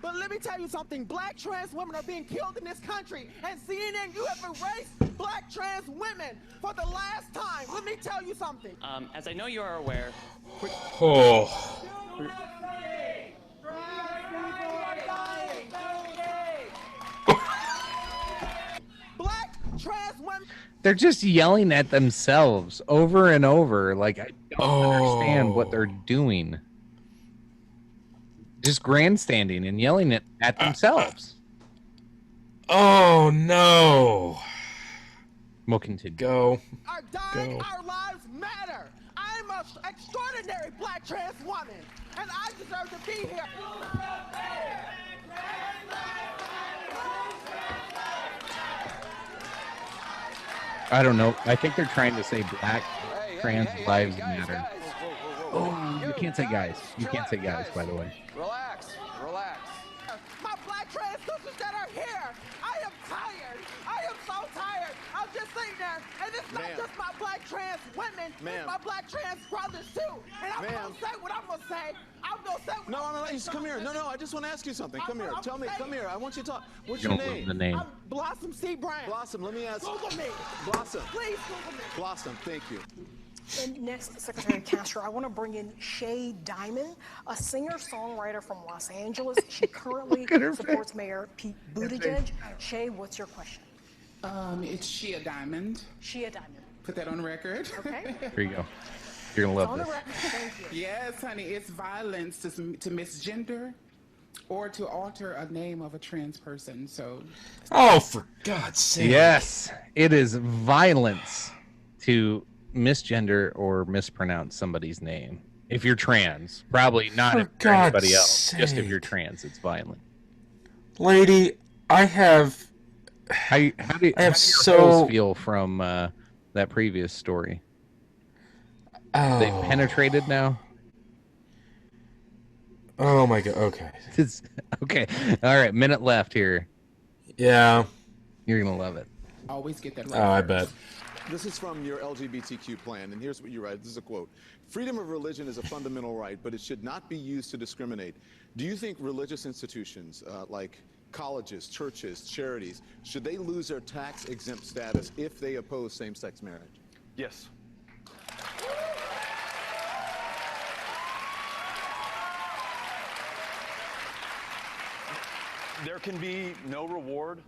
but let me tell you something. Black trans women are being killed in this country, and CNN, you have erased Black trans women for the last time. Let me tell you something. As I know you are aware. Oh. Black trans women. They're just yelling at themselves over and over. Like, I don't understand what they're doing. Just grandstanding and yelling at themselves. Oh no. We'll continue. Go. Are dying. Our lives matter. I'm an extraordinary Black trans woman, and I deserve to be here. I don't know. I think they're trying to say Black trans lives matter. Oh, you can't say guys. You can't say guys, by the way. Relax. My Black trans sisters that are here, I am tired. I am so tired. I'm just sitting there, and it's not just my Black trans women, it's my Black trans brothers too. And I'm gonna say what I'm gonna say. I'm gonna say what I'm gonna say. Come here. No, I just want to ask you something. Come here. Tell me. Come here. I want you to talk. What's You your don't know the name? name. I'm Blossom C. Brown. Blossom, let me ask. Google me. Blossom. Please Google me. Blossom, thank you. And next, Secretary Castro, I want to bring in Shay Diamond, a singer-songwriter from Los Angeles. She currently supports Mayor Pete Buttigieg. Shay, what's your question? It's Shea Diamond. Shea Diamond. Put that on the record. Okay. Here you go. You're going to love On the this. record. Thank you. Yes, honey, it's violence to misgender or to alter a name of a trans person. So, Oh, for God's sake. Yes, it is violence to misgender or mispronounce somebody's name. If you're trans, probably not For if you're anybody God's else. Just if sake. you're trans, it's violent. Lady, I have How do I your have hoes feel from that previous story? They Oh. penetrated now. Oh my god. Okay. Okay. All right. Minute left here. Yeah. You're gonna love it. Always get that right. Oh, I bet. This is from your LGBTQ plan, and here's what you write. This is a quote. Freedom of religion is a fundamental right, but it should not be used to discriminate. Do you think religious institutions like colleges, churches, charities, should they lose their tax-exempt status if they oppose same-sex marriage? Yes. There can be no reward,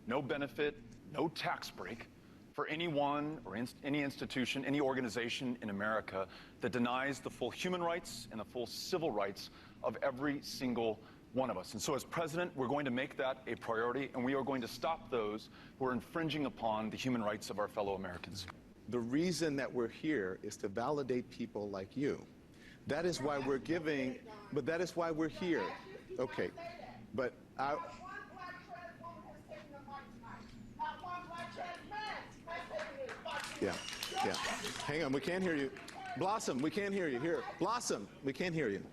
no benefit, no tax break for anyone or any institution, any organization in America that denies the full human rights and the full civil rights of every single one of us. And so as president, we're going to make that a priority, and we are going to stop those who are infringing upon the human rights of our fellow Americans. The reason that we're here is to validate people like you. That is why we're giving, but that is why we're here. Okay, but I... Yeah, yeah. Hang on, we can't hear you. Blossom, we can't hear you. Here, Blossom, we can't hear you.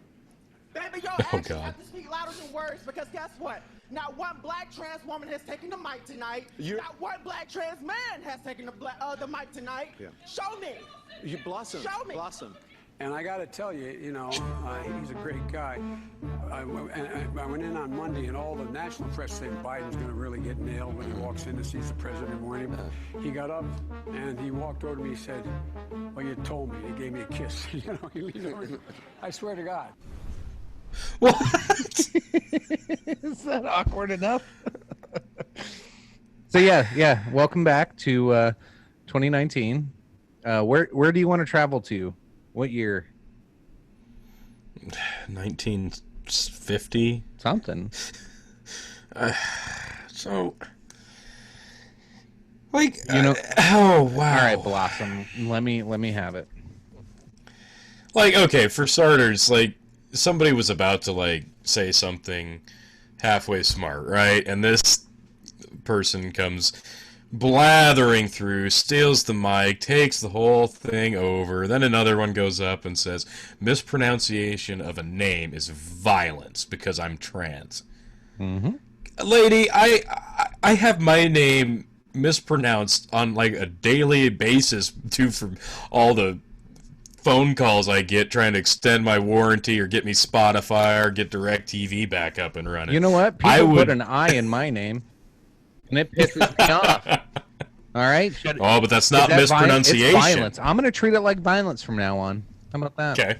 Baby, your actions have to speak louder than words, because guess what? Not one black trans woman has taken the mic tonight. Not one black trans man has taken the mic tonight. Yeah. Show me. You Blossom. Show me. Blossom. And I got to tell you, you know, he's a great guy. I went in on Monday, and all the national press said Biden's going to really get nailed when he walks in and sees the president in the morning. He got up, and he walked over to me and said, well, you told me. He gave me a kiss. You know, he leaned over. I swear to God. What? Is that awkward enough? So, yeah. Welcome back to 2019. Where do you want to travel to? What year? 1950 something. So, like, you know. Oh wow! All right, Blossom. Let me have it. Like, okay, for starters, like somebody was about to like say something halfway smart, right? And this person comes blathering through, steals the mic, takes the whole thing over. Then another one goes up and says, mispronunciation of a name is violence because I'm trans. Mm-hmm. Lady, I have my name mispronounced on like a daily basis too, from all the phone calls I get trying to extend my warranty or get me Spotify or get DirecTV back up and running. You know what? People put an I in my name. And it pisses me off. All right? But that's not mispronunciation. It's violence. I'm going to treat it like violence from now on. How about that? Okay.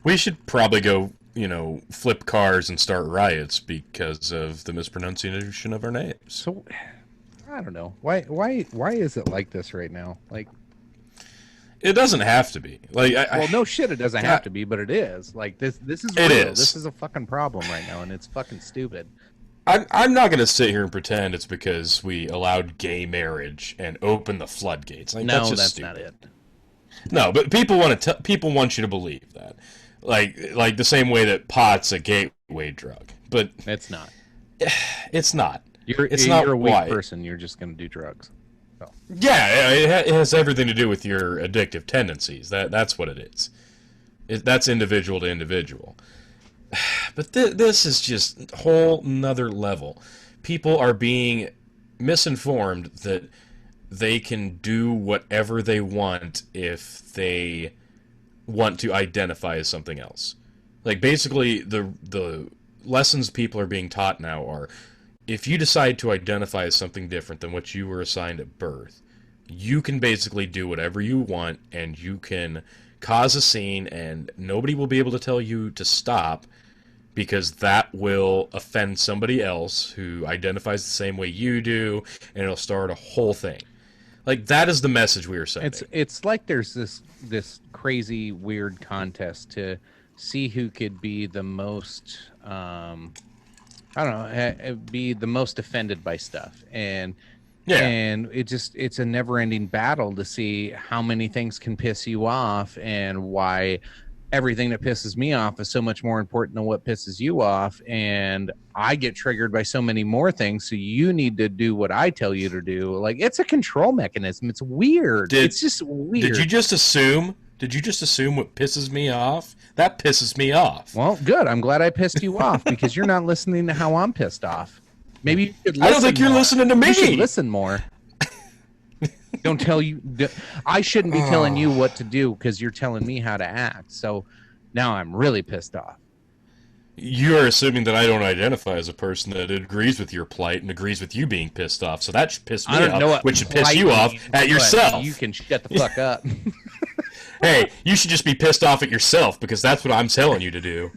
We should probably go, you know, flip cars and start riots because of the mispronunciation of our names. So, I don't know. Why is it like this right now? Like, it doesn't have to be. Like, no shit, it doesn't have to be, but it is. Like, this is real. This is a fucking problem right now, and it's fucking stupid. I'm not going to sit here and pretend it's because we allowed gay marriage and opened the floodgates. Like, no, that's not it. No, but people want you to believe that, like the same way that pot's a gateway drug, but it's not. It's not. You're a weak person. You're just going to do drugs. Oh. Yeah, it has everything to do with your addictive tendencies. That's what it is. That's individual to individual. But this is just a whole nother level. People are being misinformed that they can do whatever they want if they want to identify as something else. Like, basically, the lessons people are being taught now are, if you decide to identify as something different than what you were assigned at birth, you can basically do whatever you want, and you can cause a scene, and nobody will be able to tell you to stop, because that will offend somebody else who identifies the same way you do, and it'll start a whole thing. Like, that is the message we are sending. It's like there's this crazy, weird contest to see who could be the most, I don't know, be the most offended by stuff. And it's a never-ending battle to see how many things can piss you off, and why everything that pisses me off is so much more important than what pisses you off, and I get triggered by so many more things, so you need to do what I tell you to do. Like, it's a control mechanism. It's weird. It's just weird. Did you just assume Did you just assume what pisses me off? That pisses me off. Well, good. I'm glad I pissed you off because you're not listening to how I'm pissed off. Maybe you should listen. I don't think you're listening to me. You should listen more. Don't tell you. I shouldn't be telling you what to do because you're telling me how to act. So now I'm really pissed off. You're assuming that I don't identify as a person that agrees with your plight and agrees with you being pissed off. So that should piss me off, which should piss you off at yourself. You can shut the fuck up. Hey, you should just be pissed off at yourself because that's what I'm telling you to do.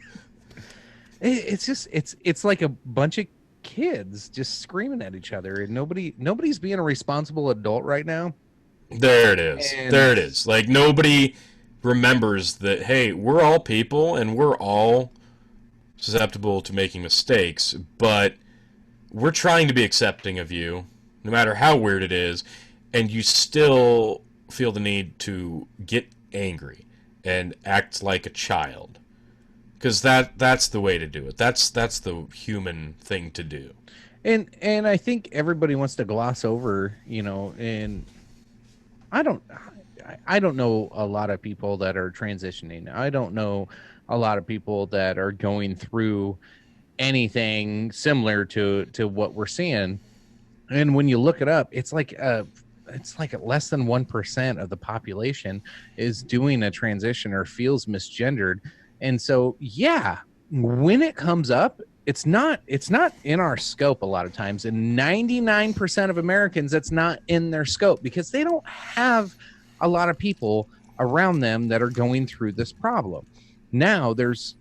It's just it's like a bunch of kids just screaming at each other, and nobody's being a responsible adult right now. There it is. There it is. Like, nobody remembers that, hey, we're all people and we're all susceptible to making mistakes, but we're trying to be accepting of you, no matter how weird it is, and you still feel the need to get angry and act like a child. Because that's the way to do it. That's the human thing to do. And I think everybody wants to gloss over, and I don't know a lot of people that are transitioning. I don't know a lot of people that are going through anything similar to what we're seeing. And when you look it up, it's like less than 1% of the population is doing a transition or feels misgendered. And so, yeah, when it comes up, it's not in our scope a lot of times. And 99% of Americans, it's not in their scope because they don't have a lot of people around them that are going through this problem. Now, there's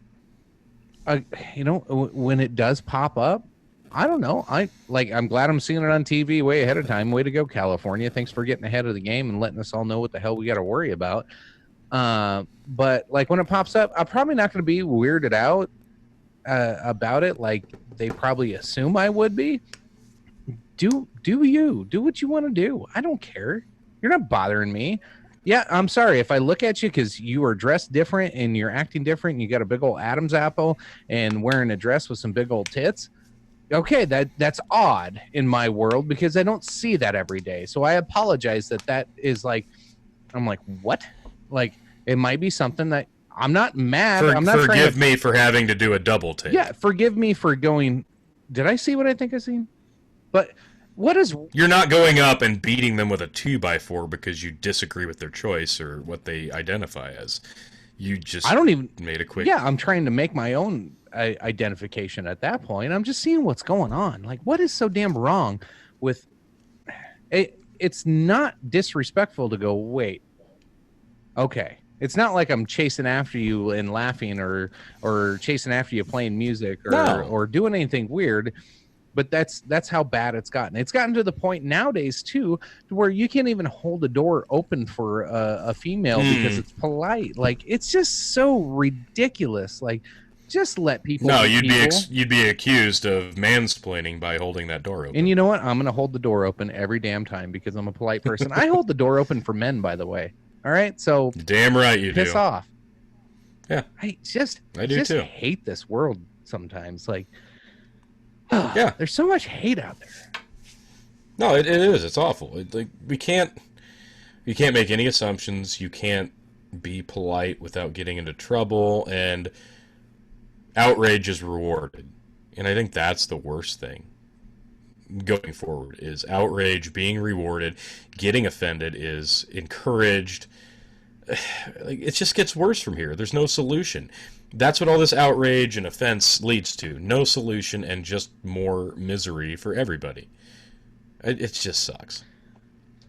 when it does pop up, I don't know. I'm glad I'm seeing it on TV way ahead of time. Way to go, California. Thanks for getting ahead of the game and letting us all know what the hell we got to worry about. But like when it pops up, I'm probably not going to be weirded out about it. Like they probably assume I would be. Do what you want to do. I don't care. You're not bothering me. Yeah, I'm sorry if I look at you because you are dressed different and you're acting different and you got a big old Adam's apple and wearing a dress with some big old tits. Okay, that's odd in my world because I don't see that every day. So I apologize that is like, I'm like, what? Like, it might be something that I'm not mad. I'm not forgive me for having to do a double take. Yeah, forgive me for going. Did I see what I think I seen? But what is? You're not going up and beating them with a 2x4 because you disagree with their choice or what they identify as. You just made a quick. Yeah, I'm trying to make my own identification at that point. I'm just seeing what's going on. Like, what is so damn wrong with it? It's not disrespectful to go, wait. Okay. It's not like I'm chasing after you and laughing or chasing after you playing music or doing anything weird, but that's how bad it's gotten. It's gotten to the point nowadays too, to where you can't even hold a door open for a female because it's polite. Like, it's just so ridiculous. Like, just let people. No, you'd be accused of mansplaining by holding that door open. And you know what? I'm gonna hold the door open every damn time because I'm a polite person. I hold the door open for men, by the way. All right, so damn right you piss off. Yeah, I do too. Hate this world sometimes. Like, yeah, there's so much hate out there. No, it is. It's awful. You can't make any assumptions. You can't be polite without getting into trouble, and outrage is rewarded. And I think that's the worst thing going forward is outrage being rewarded. Getting offended is encouraged. Like, it just gets worse from here. There's no solution. That's what all this outrage and offense leads to. No solution and just more misery for everybody. It just sucks.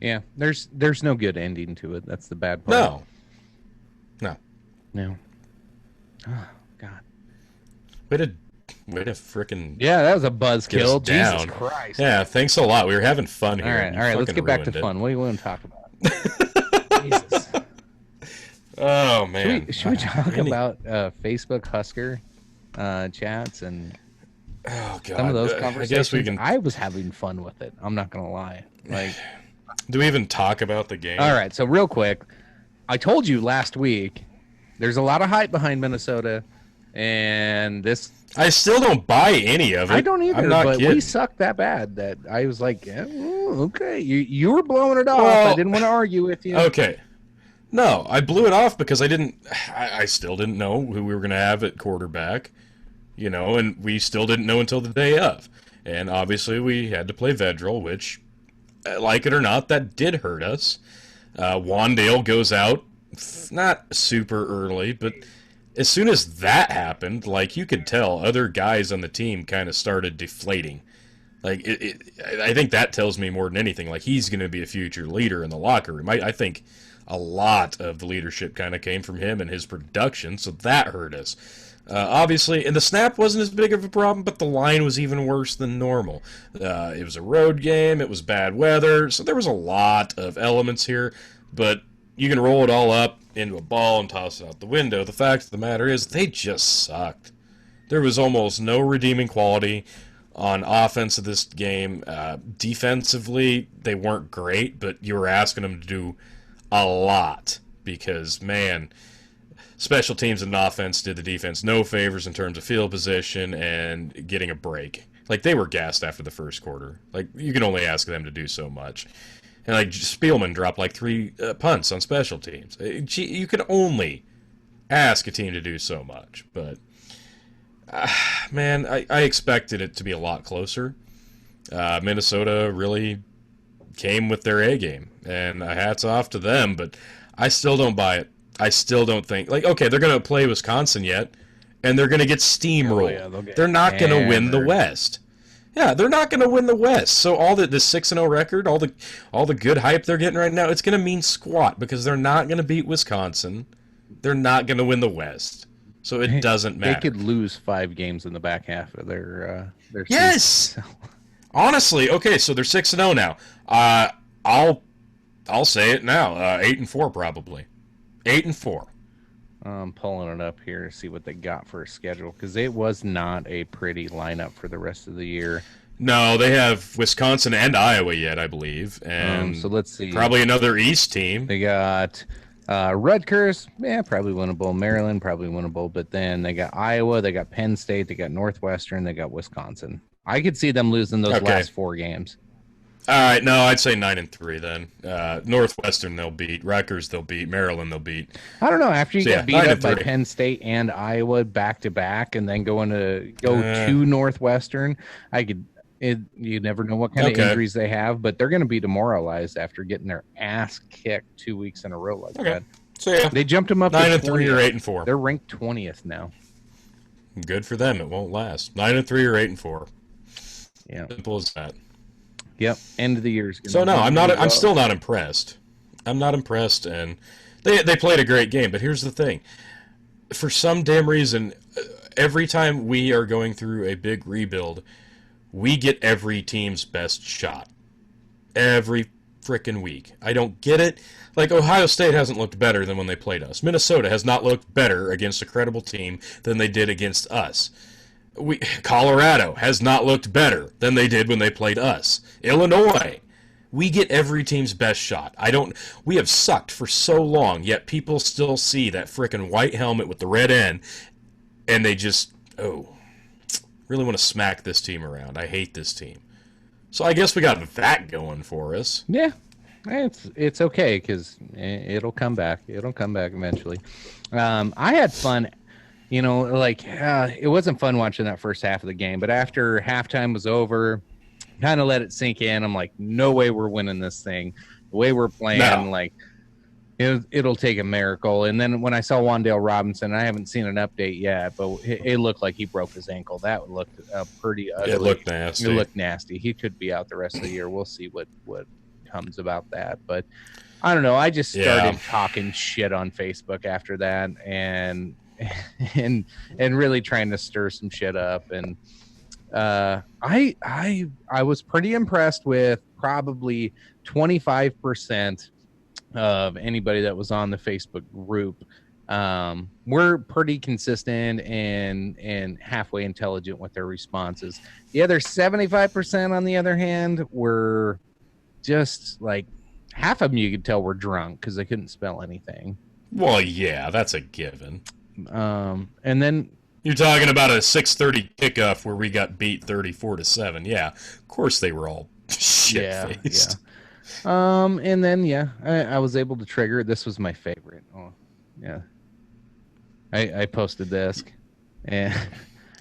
Yeah, there's no good ending to it. That's the bad part. No. Oh, God. Way to frickin'. Yeah, that was a buzzkill. Jesus Christ. Yeah, thanks a lot. We were having fun here. All right, let's get back to fun. What do you want to talk about? Jesus. Oh, man. Should we talk about Facebook Husker chats and some of those conversations? I guess we can. I was having fun with it. I'm not going to lie. Like, do we even talk about the game? All right, so real quick, I told you last week there's a lot of hype behind Minnesota. And this, I still don't buy any of it. I don't either. But we suck that bad that I was like, okay, you were blowing it off. I didn't want to argue with you. Okay, No, I blew it off because I still didn't know who we were going to have at quarterback, and we still didn't know until the day of. And obviously we had to play Vedral, which, like it or not, that did hurt us. Wandale goes out, not super early, but as soon as that happened, like, you could tell other guys on the team kind of started deflating. Like, I think that tells me more than anything, like, he's going to be a future leader in the locker room. I think a lot of the leadership kind of came from him and his production, so that hurt us. Obviously, and the snap wasn't as big of a problem, but the line was even worse than normal. It was a road game, it was bad weather, so there was a lot of elements here, but you can roll it all up into a ball and toss it out the window. The fact of the matter is, they just sucked. There was almost no redeeming quality on offense of this game. Defensively, they weren't great, but you were asking them to do a lot because, man, special teams and offense did the defense no favors in terms of field position and getting a break. Like, they were gassed after the first quarter. Like, you can only ask them to do so much. And, like, Spielman dropped, like, 3 punts on special teams. You can only ask a team to do so much. But, man, I expected it to be a lot closer. Minnesota really came with their A game, and hats off to them, but I still don't buy it. I still don't think, like, okay, they're going to play Wisconsin yet, and they're going to get steamrolled. Oh, yeah, they're not going to win the West. Yeah, they're not going to win the West. So all the 6-0 record, all the good hype they're getting right now, it's going to mean squat because they're not going to beat Wisconsin. They're not going to win the West. So it doesn't matter. They could lose 5 games in the back half of their yes. season. Honestly, okay, so they're 6-0 now. I'll say it now. 8-4 probably. 8-4. I'm pulling it up here to see what they got for a schedule because it was not a pretty lineup for the rest of the year. No, they have Wisconsin and Iowa yet, I believe, and so let's see. Probably another East team. They got Rutgers, probably winnable. Maryland, probably winnable. But then they got Iowa, they got Penn State, they got Northwestern, they got Wisconsin. I could see them losing those last 4 games. All right, no, I'd say 9-3 then. Northwestern they'll beat, Rutgers they'll beat, Maryland they'll beat. I don't know. After you get beat up by Penn State and Iowa back to back, and then go to Northwestern, you never know what kind of injuries they have, but they're going to be demoralized after getting their ass kicked 2 weeks in a row like that. So yeah, they jumped them up 9-3 or 8-4. They're ranked 20th now. Good for them. It won't last. 9-3 or 8-4. Yeah, simple as that. Yep, end of the year. So no, I'm still not impressed. I'm not impressed, and they played a great game. But here's the thing: for some damn reason, every time we are going through a big rebuild, we get every team's best shot every frickin' week. I don't get it. Like, Ohio State hasn't looked better than when they played us. Minnesota has not looked better against a credible team than they did against us. Colorado has not looked better than they did when they played us. Illinois, we get every team's best shot. We have sucked for so long, yet people still see that frickin' white helmet with the red end, and they just, really want to smack this team around. I hate this team. So I guess we got that going for us. Yeah, it's okay because it'll come back. It'll come back eventually. I had fun. It wasn't fun watching that first half of the game, but after halftime was over, kind of let it sink in. I'm like, no way we're winning this thing. The way we're playing, it'll take a miracle. And then when I saw Wandale Robinson, I haven't seen an update yet, but it looked like he broke his ankle. That looked pretty ugly. It looked nasty. It looked nasty. He could be out the rest of the year. We'll see what comes about that. But I don't know. I just started talking shit on Facebook after that and really trying to stir some shit up. And I was pretty impressed with probably 25% of anybody that was on the Facebook group. We're pretty consistent and halfway intelligent with their responses. The other 75%, on the other hand, were just like half of them you could tell were drunk because they couldn't spell anything. Well, yeah, that's a given. And then you're talking about a 6:30 kickoff where we got beat 34-7. Yeah, of course they were all shit-faced. And then yeah, I was able to trigger. This was my favorite. Oh, yeah. I posted this, and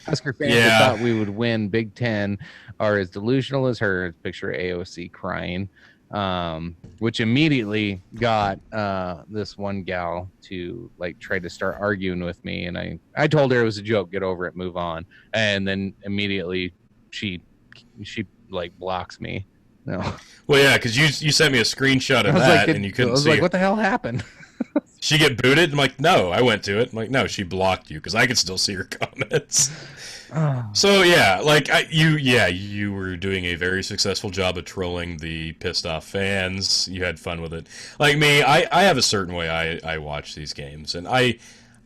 Husker fans that thought we would win Big Ten are as delusional as her. Picture AOC crying, which immediately got this one gal to like try to start arguing with me, and I told her it was a joke, get over it, move on, and then immediately she like blocks me. No. Well, yeah, because you sent me a screenshot of that, and you couldn't see. I was like, what the hell happened? She get booted? I'm like, no, I went to it. I'm like, no, she blocked you because I could still see her comments. So yeah, like you were doing a very successful job of trolling the pissed off fans. You had fun with it. Like me, I have a certain way I watch these games, and I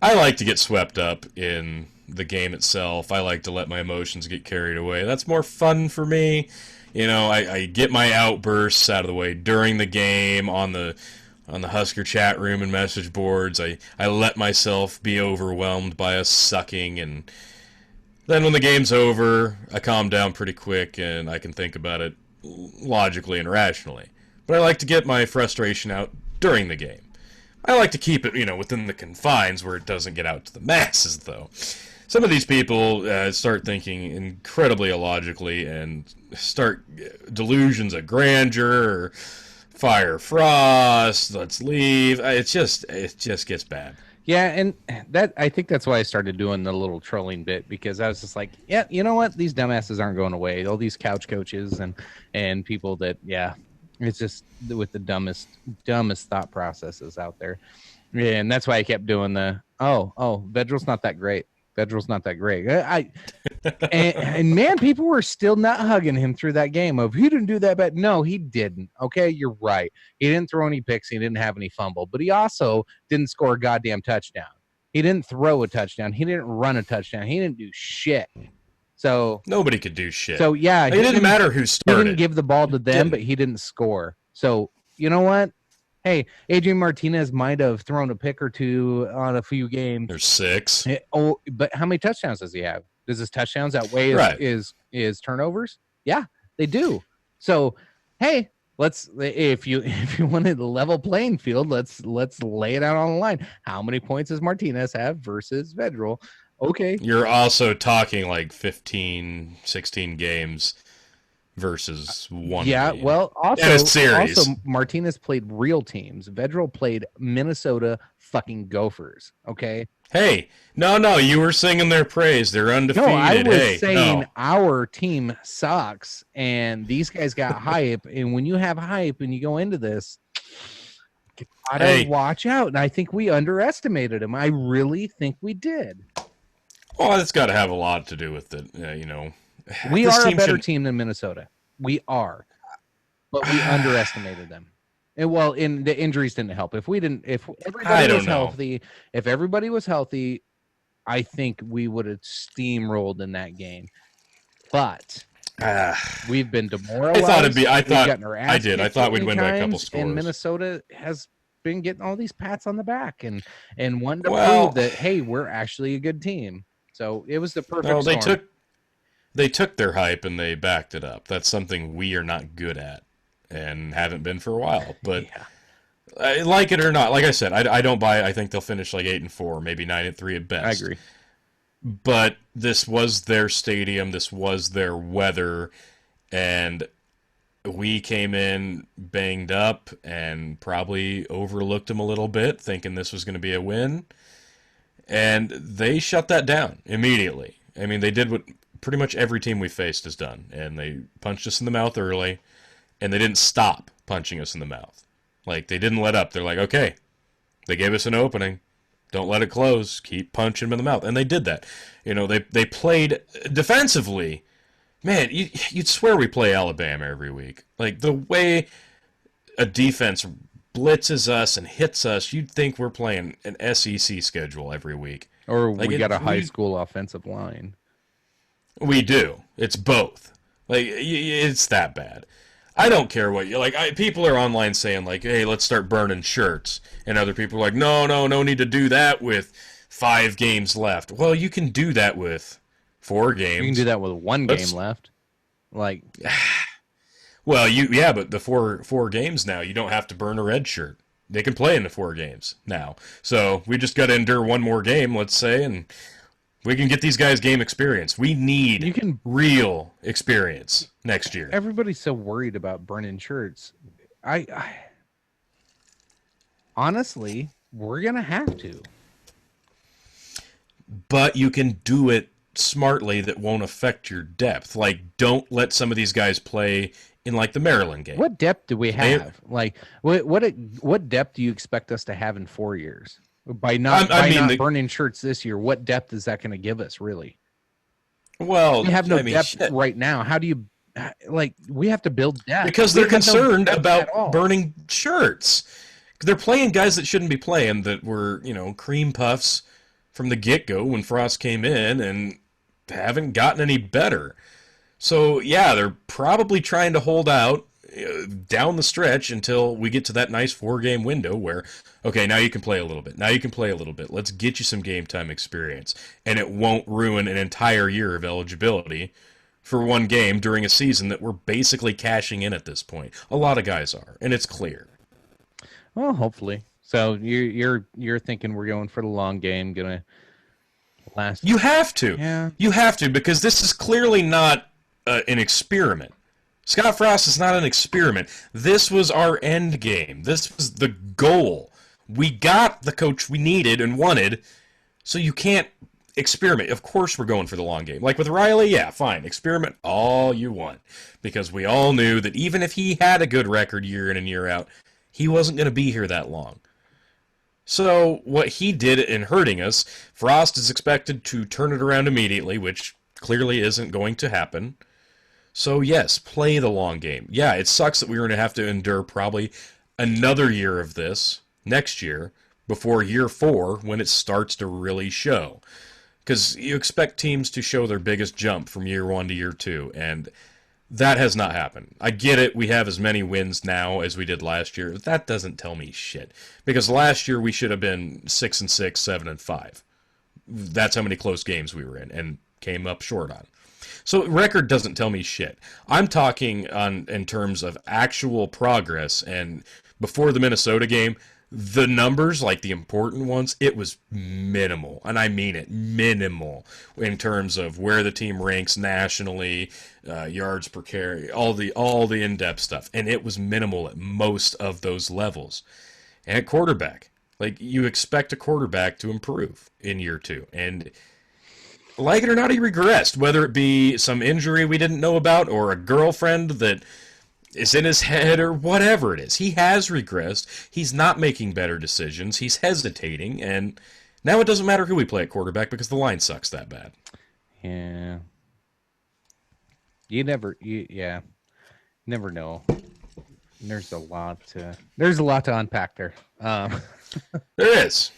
like to get swept up in the game itself. I like to let my emotions get carried away. That's more fun for me. You know, I get my outbursts out of the way during the game on the Husker chat room and message boards. I let myself be overwhelmed by us sucking, and then when the game's over, I calm down pretty quick and I can think about it logically and rationally. But I like to get my frustration out during the game. I like to keep it, within the confines where it doesn't get out to the masses, though. Some of these people start thinking incredibly illogically and start delusions of grandeur or fire frost, let's leave. It just gets bad. Yeah, and I think that's why I started doing the little trolling bit, because I was just like, yeah, you know what? These dumbasses aren't going away. All these couch coaches and people that, yeah, it's just with the dumbest thought processes out there. Yeah, and that's why I kept doing Vedral's not that great. Vedral's not that great. And man, people were still not hugging him through that game of, he didn't do that bad. No, he didn't. Okay, you're right. He didn't throw any picks. He didn't have any fumble. But he also didn't score a goddamn touchdown. He didn't throw a touchdown. He didn't run a touchdown. He didn't do shit. So nobody could do shit. So yeah, it didn't matter who started. He didn't give the ball to them, but he didn't score. So you know what? Hey, Adrian Martinez might have thrown a pick or two on a few games. There's 6. But how many touchdowns does he have? Does his touchdowns outweigh his turnovers? Yeah, they do. So, hey, if you wanted a level playing field, let's lay it out on the line. How many points does Martinez have versus Vedral? Okay. You're also talking like 15, 16 games versus one. Yeah, game. Well, also, and a series. Also Martinez played real teams. Vedral played Minnesota fucking Gophers. Okay. Hey, no, you were singing their praise. They're undefeated. No, I was saying our team sucks, and these guys got hype. And when you have hype and you go into this, you gotta watch out. And I think we underestimated him. I really think we did. Well, that's got to have a lot to do with it. We are a better team than Minnesota. We are, but we underestimated them. And the injuries didn't help. If everybody was healthy, I think we would have steamrolled in that game. But we've been demoralized. I thought we'd win by a couple scores. And Minnesota has been getting all these pats on the back and wanting to prove that, hey, we're actually a good team. So it was the perfect storm. They took their hype and they backed it up. That's something we are not good at and haven't been for a while. But like it or not, like I said, I don't buy it. I think they'll finish like 8-4, maybe 9-3 at best. I agree. But this was their stadium. This was their weather. And we came in banged up and probably overlooked them a little bit, thinking this was going to be a win. And they shut that down immediately. I mean, they did what pretty much every team we faced has done. And they punched us in the mouth early. And they didn't stop punching us in the mouth. Like, they didn't let up. They're like, okay, they gave us an opening. Don't let it close. Keep punching them in the mouth. And they did that. They played defensively. Man, you'd swear we play Alabama every week. Like, the way a defense blitzes us and hits us, you'd think we're playing an SEC schedule every week. Or we got a high school offensive line. We do. It's both. Like, it's that bad. I don't care what you like. People are online saying like, "Hey, let's start burning shirts," and other people are like, "No need to do that with 5 games left." Well, you can do that with 4 games. You can do that with 1 game left. Like, Well, but the four games now, you don't have to burn a red shirt. They can play in the 4 games now. So we just got to endure one more game, let's say, and we can get these guys game experience. We need real experience next year. Everybody's so worried about burning shirts. I honestly, we're gonna have to. But you can do it smartly that won't affect your depth. Like, don't let some of these guys play in like the Maryland game. What depth do we have? Like, what depth do you expect us to have in 4 years? By not burning shirts this year, what depth is that going to give us, really? Well, we have no depth right now. How do you, like, we have to build depth. Because they're concerned about burning shirts. They're playing guys that shouldn't be playing, that were, cream puffs from the get-go when Frost came in and haven't gotten any better. So, yeah, they're probably trying to hold out down the stretch until we get to that nice 4-game window where, okay, now you can play a little bit. Now you can play a little bit. Let's get you some game time experience. And it won't ruin an entire year of eligibility for one game during a season that we're basically cashing in at this point. A lot of guys are, and it's clear. Well, hopefully. So you're thinking we're going for the long game, gonna last. You have to. Yeah. You have to, because this is clearly not an experiment. Scott Frost is not an experiment. This was our end game. This was the goal. We got the coach we needed and wanted, so you can't experiment. Of course we're going for the long game. Like with Riley, yeah, fine. Experiment all you want. Because we all knew that even if he had a good record year in and year out, he wasn't going to be here that long. So what he did in hurting us, Frost is expected to turn it around immediately, which clearly isn't going to happen. So yes, play the long game. Yeah, it sucks that we're going to have to endure probably another year of this next year before year 4 when it starts to really show. Because you expect teams to show their biggest jump from year 1 to year 2, and that has not happened. I get it, we have as many wins now as we did last year. That doesn't tell me shit. Because last year we should have been 6-6, 7-5. That's how many close games we were in and came up short on. So record doesn't tell me shit. I'm talking in terms of actual progress, and before the Minnesota game, the numbers, like the important ones, it was minimal, and I mean it, minimal, in terms of where the team ranks nationally, yards per carry, all the in-depth stuff, and it was minimal at most of those levels. And at quarterback, like, you expect a quarterback to improve in year 2, and like it or not, he regressed, whether it be some injury we didn't know about or a girlfriend that is in his head or whatever it is. He has regressed. He's not making better decisions. He's hesitating, and now it doesn't matter who we play at quarterback because the line sucks that bad. Yeah. You never know. There's a lot to unpack there. There is.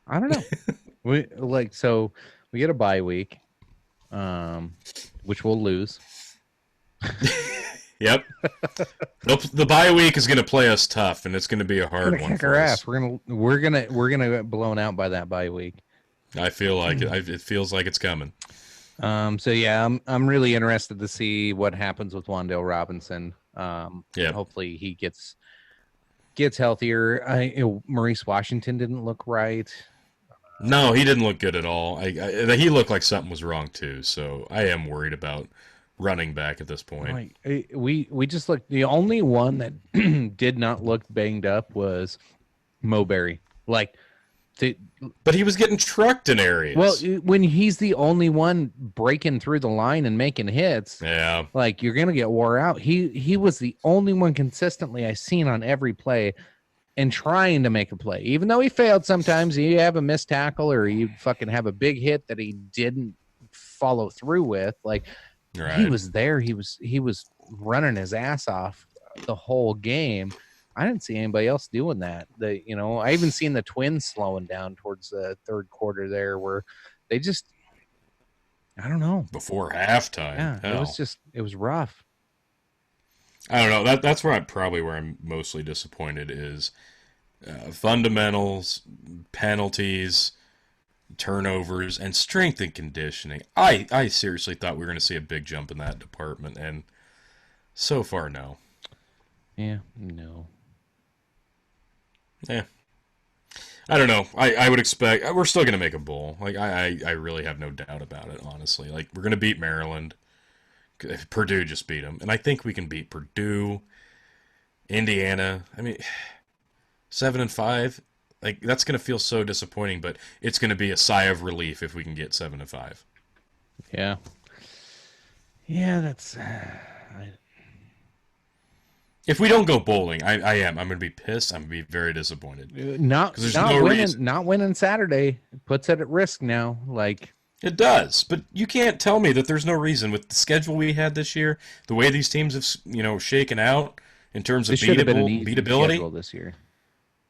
I don't know. We get a bye week, which we'll lose. Yep. The bye week is going to play us tough, and it's going to be a hard one for us. We're gonna get blown out by that bye week. I feel like it. It feels like it's coming. So yeah, I'm really interested to see what happens with Wan'Dale Robinson. Hopefully he gets healthier. Maurice Washington didn't look right. No, he didn't look good at all. He looked like something was wrong too. So I am worried about running back at this point. We just looked. The only one that did not look banged up was Moberry. But he was getting trucked in areas. Well, when he's the only one breaking through the line and making hits, yeah, like, you're gonna get wore out. He was the only one consistently I seen on every play and trying to make a play. Even though he failed sometimes, you have a missed tackle or you fucking have a big hit that he didn't follow through with. Like, right. He was there. He was running his ass off the whole game. I didn't see anybody else doing that. I even seen the Twins slowing down towards the third quarter there, where they just, I don't know. Before halftime. Yeah, it was rough. I don't know. That's where I'm mostly disappointed is fundamentals, penalties, turnovers, and strength and conditioning. I seriously thought we were going to see a big jump in that department, and So far, no. Yeah, no. Yeah. I don't know. I would expect we're still gonna make a bowl. Like I really have no doubt about it. Honestly, like we're gonna beat Maryland. Purdue just beat them, and I think we can beat Purdue, Indiana. I mean, 7-5. Like that's gonna feel so disappointing, but it's gonna be a sigh of relief if we can get 7-5. Yeah. Yeah, that's. If we don't go bowling, I am. I'm gonna be pissed. I'm gonna be very disappointed. Not winning Saturday puts it at risk now. Like it does, but you can't tell me that there's no reason with the schedule we had this year, the way these teams have shaken out in terms of beatability this year.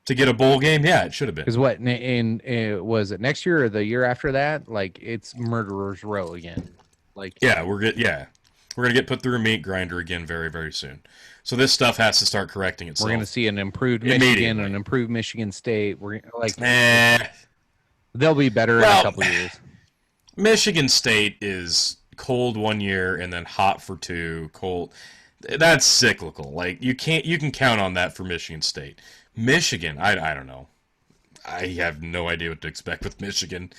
To get a bowl game, yeah, it should have been. Because what was it next year or the year after that? Like it's murderers row again. Like we're gonna get put through a meat grinder again very, very soon. So this stuff has to start correcting itself. We're going to see an improved Michigan, an improved Michigan State. We're like, they'll be better in a couple of years. Michigan State is cold 1 year and then hot for 2. Cold, that's cyclical. Like you can count on that for Michigan State. Michigan, I don't know. I have no idea what to expect with Michigan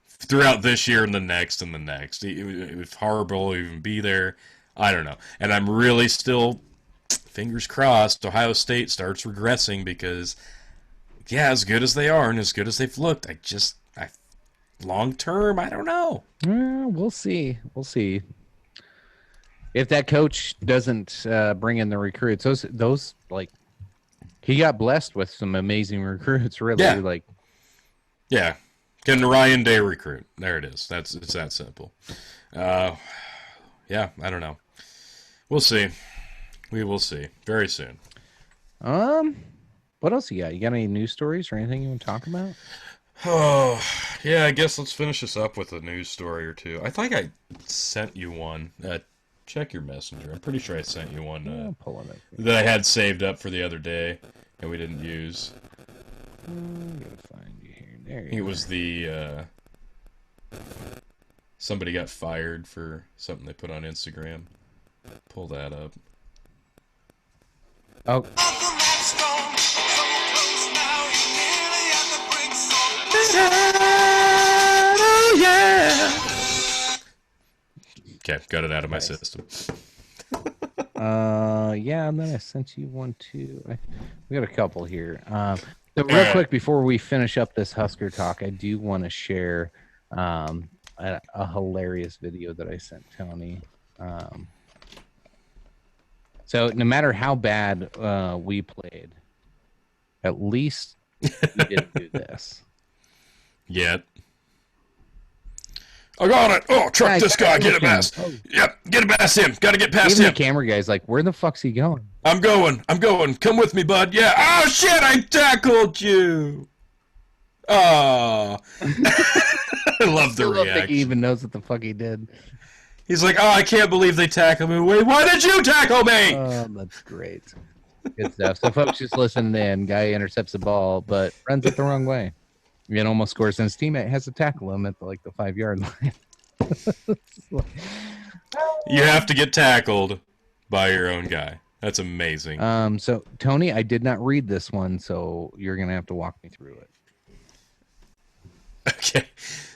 throughout this year and the next and the next. If Harbaugh will even be there, I don't know. And I'm really still. Fingers crossed, Ohio State starts regressing because, as good as they are and as good as they've looked, long term, I don't know. We'll see. We'll see. If that coach doesn't bring in the recruits, those like, he got blessed with some amazing recruits. Really, Can Ryan Day recruit? There it is. It's that simple. I don't know. We'll see. We will see very soon. What else you got? You got any news stories or anything you want to talk about? Oh, yeah. I guess let's finish this up with a news story or two. I think I sent you one. Check your messenger. I'm pretty sure I sent you one that I had saved up for the other day and we didn't use. I'm gonna find you here. There it was the somebody got fired for something they put on Instagram. Pull that up. Oh. Okay, got it out of my system. And then I sent you one too. We got a couple here. So real quick before we finish up this Husker talk, I do want to share a hilarious video that I sent Tony. So no matter how bad we played, at least we didn't do this. Yet. I got it. Oh, truck this guy. Get it past. Oh. Yep, get it past him. Got to get past him. Even the camera guy's like, where the fuck's he going? I'm going. Come with me, bud. Yeah. Oh, shit, I tackled you. Oh. I love the reaction. I don't think he even knows what the fuck he did. He's like, oh, I can't believe they tackled me. Wait, why did you tackle me? Oh, that's great. Good stuff. So, folks, just listen in. Guy intercepts the ball, but runs it the wrong way. And almost scores, and his teammate has to tackle him at the 5-yard line. You have to get tackled by your own guy. That's amazing. So, Tony, I did not read this one, so you're going to have to walk me through it. Okay.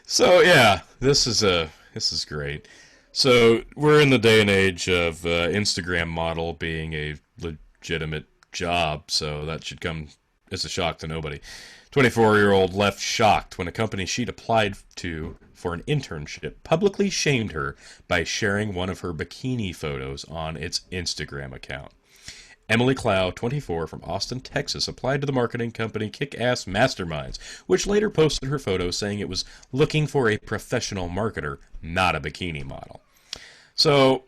So, yeah, this is great. So we're in the day and age of Instagram model being a legitimate job, so that should come as a shock to nobody. 24-year-old left shocked when a company she'd applied to for an internship publicly shamed her by sharing one of her bikini photos on its Instagram account. Emily Clow, 24, from Austin, Texas, applied to the marketing company Kick-Ass Masterminds, which later posted her photo saying it was looking for a professional marketer, not a bikini model. So,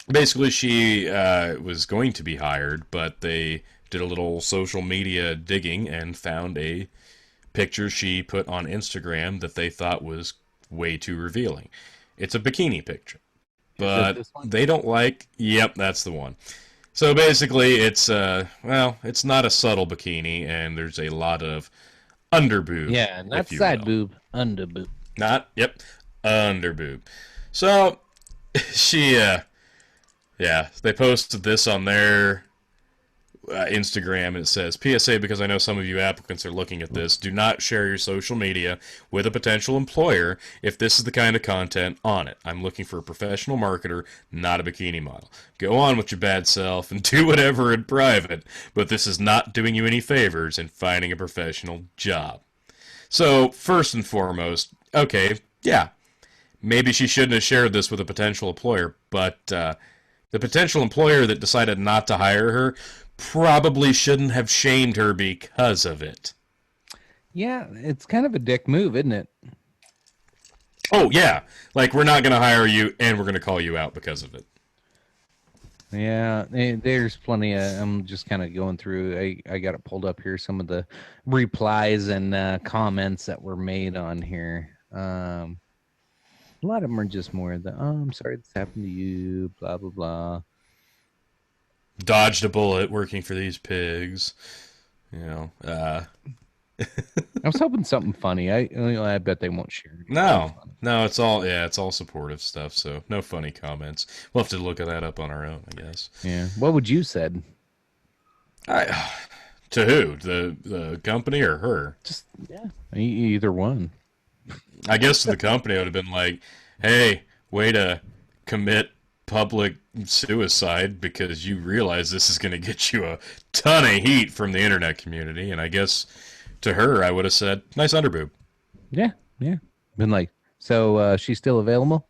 basically she was going to be hired, but they did a little social media digging and found a picture she put on Instagram that they thought was way too revealing. It's a bikini picture, but they don't like... Yep, that's the one. So basically, it's it's not a subtle bikini, and there's a lot of underboob. Yeah, not side boob, underboob. Underboob. So she Yeah, they posted this on their Instagram, and it says, PSA, because I know some of you applicants are looking at this, do not share your social media with a potential employer if this is the kind of content on it. I'm looking for a professional marketer, not a bikini model. Go on with your bad self and do whatever in private, but this is not doing you any favors in finding a professional job. So, first and foremost, okay, yeah, maybe she shouldn't have shared this with a potential employer, but the potential employer that decided not to hire her probably shouldn't have shamed her because of it. Yeah, it's kind of a dick move, isn't it? Oh, yeah. Like, we're not going to hire you, and we're going to call you out because of it. Yeah, there's plenty of, I'm just kind of going through, I got it pulled up here, some of the replies and comments that were made on here. A lot of them are just more the, oh, I'm sorry this happened to you, blah, blah, blah. Dodged a bullet working for these pigs. You know, I was hoping something funny. I bet they won't share. No, it's all supportive stuff. So no funny comments. We'll have to look at that up on our own, I guess. Yeah. What would you said? To who? The company or her? Just either one. I guess to the company, I would have been like, "Hey, way to commit public suicide because you realize this is going to get you a ton of heat from the internet community." And I guess to her, I would have said, "Nice underboob." Yeah. Been like, so she's still available?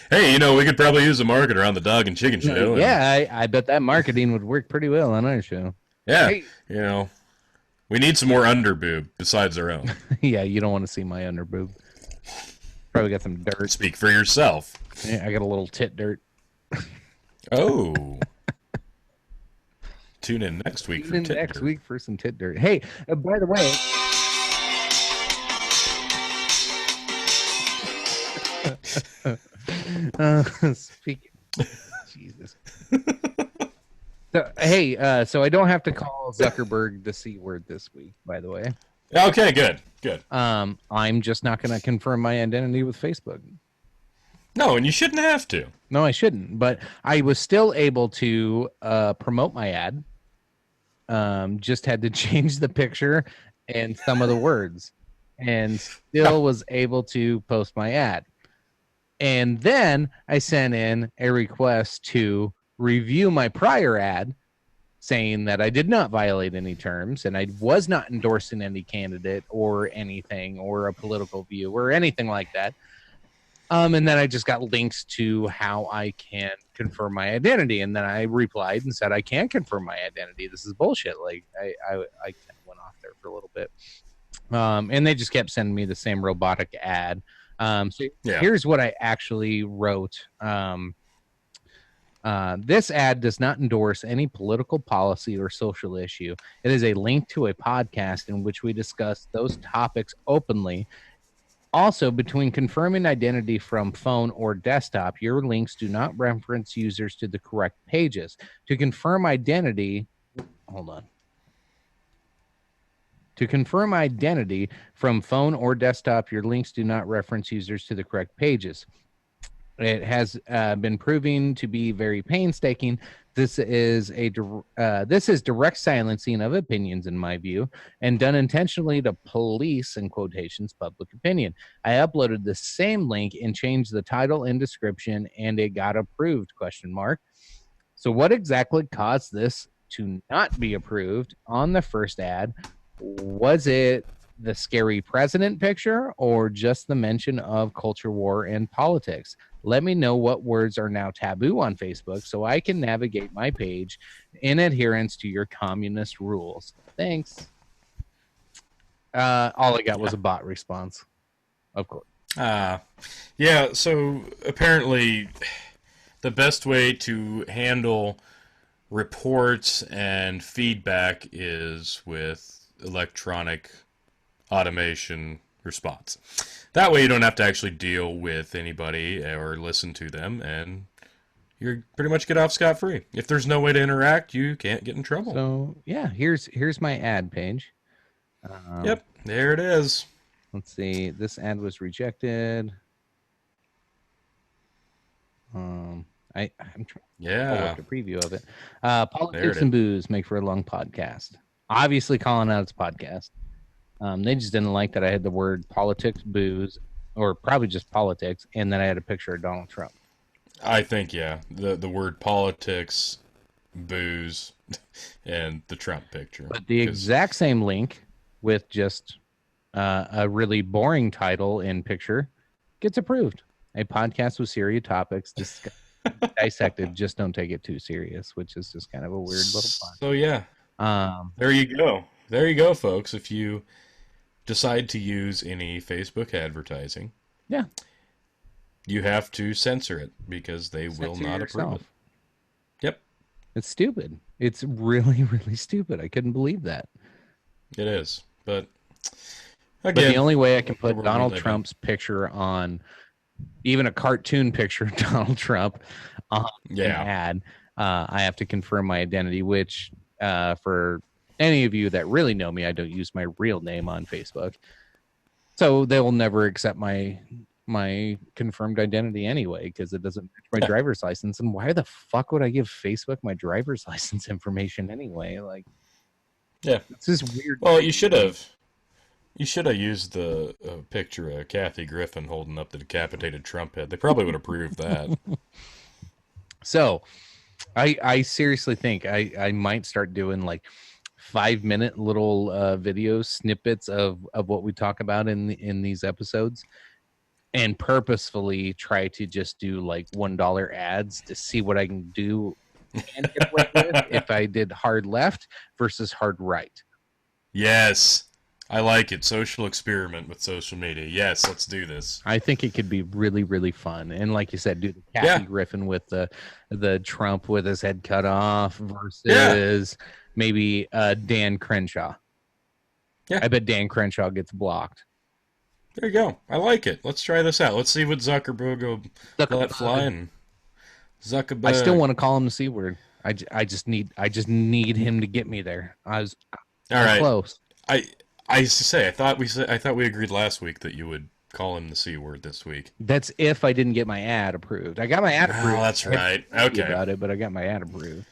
Hey, we could probably use a marketer on the Dog and Chicken Show. Yeah, I bet that marketing would work pretty well on our show. Yeah, hey. We need some more underboob besides our own. Yeah, you don't want to see my underboob. Probably got some dirt. Speak for yourself. Yeah, I got a little tit dirt. Oh. Tune in next week for tit dirt. Next week for some tit dirt. Hey, by the way... speaking... Jesus. So, hey, so I don't have to call Zuckerberg the C word this week, by the way. Okay, good. I'm just not going to confirm my identity with Facebook. No, and you shouldn't have to. No, I shouldn't. But I was still able to promote my ad. Just had to change the picture and some of the words, and still was able to post my ad. And then I sent in a request to review my prior ad, saying that I did not violate any terms and I was not endorsing any candidate or anything or a political view or anything like that. And then I just got links to how I can confirm my identity. And then I replied and said, I can't confirm my identity. This is bullshit. Like I kind of went off there for a little bit. And they just kept sending me the same robotic ad. Here's what I actually wrote. This ad does not endorse any political policy or social issue. It is a link to a podcast in which we discuss those topics openly. Also, between confirming identity from phone or desktop, your links do not reference users to the correct pages. To confirm identity, To confirm identity from phone or desktop, your links do not reference users to the correct pages. It has been proving to be very painstaking. This is direct silencing of opinions, in my view, and done intentionally to police, in quotations, public opinion. I uploaded the same link and changed the title and description, and it got approved, ? So what exactly caused this to not be approved on the first ad? Was it the scary president picture or just the mention of culture war and politics? Let me know what words are now taboo on Facebook so I can navigate my page in adherence to your communist rules. Thanks. All I got was a bot response, of course. Yeah, so apparently the best way to handle reports and feedback is with electronic automation response. That way you don't have to actually deal with anybody or listen to them, and you pretty much get off scot-free. If there's no way to interact, you can't get in trouble. So, yeah, here's my ad page. Yep, there it is. Let's see. This ad was rejected. I'm trying. Yeah. I'll look a preview of it. Politics and Booze make for a long podcast. Obviously, calling out its podcast. They just didn't like that I had the word politics, booze, or probably just politics, and then I had a picture of Donald Trump. I think, yeah, the word politics, booze, and the Trump picture. But the exact same link with just a really boring title and picture gets approved. A podcast with serious topics dissected. Just don't take it too serious, which is just kind of a weird little fun. So yeah, there you go. There you go, folks. If you decide to use any Facebook advertising, yeah, you have to censor it because they will not approve it. Yep. It's stupid. It's really, really stupid. I couldn't believe that. It is. But again, the only way I can put Donald Trump's picture on even a cartoon picture of Donald Trump on an ad, I have to confirm my identity, which for any of you that really know me, I don't use my real name on Facebook. So they will never accept my confirmed identity anyway, because it doesn't match my driver's license. And why the fuck would I give Facebook my driver's license information anyway? Like, yeah, it's just weird. Well, you should have used the picture of Kathy Griffin holding up the decapitated Trump head. They probably would approve that. So I seriously think I might start doing like 5-minute little video snippets of what we talk about in these episodes, and purposefully try to just do like $1 ads to see what I can do and get away with if I did hard left versus hard right. Yes. I like it. Social experiment with social media. Yes, let's do this. I think it could be really, really fun. And like you said, do the Kathy Griffin with the Trump with his head cut off versus maybe Dan Crenshaw. Yeah. I bet Dan Crenshaw gets blocked. There you go. I like it. Let's try this out. Let's see what Zuckerberg will let fly. And Zuckerberg. I still want to call him the C word. I just need him to get me there. I was close. I used to say I thought we agreed last week that you would call him the C word this week. That's if I didn't get my ad approved. I got my ad approved. Oh, that's right. Okay. About it, but I got my ad approved.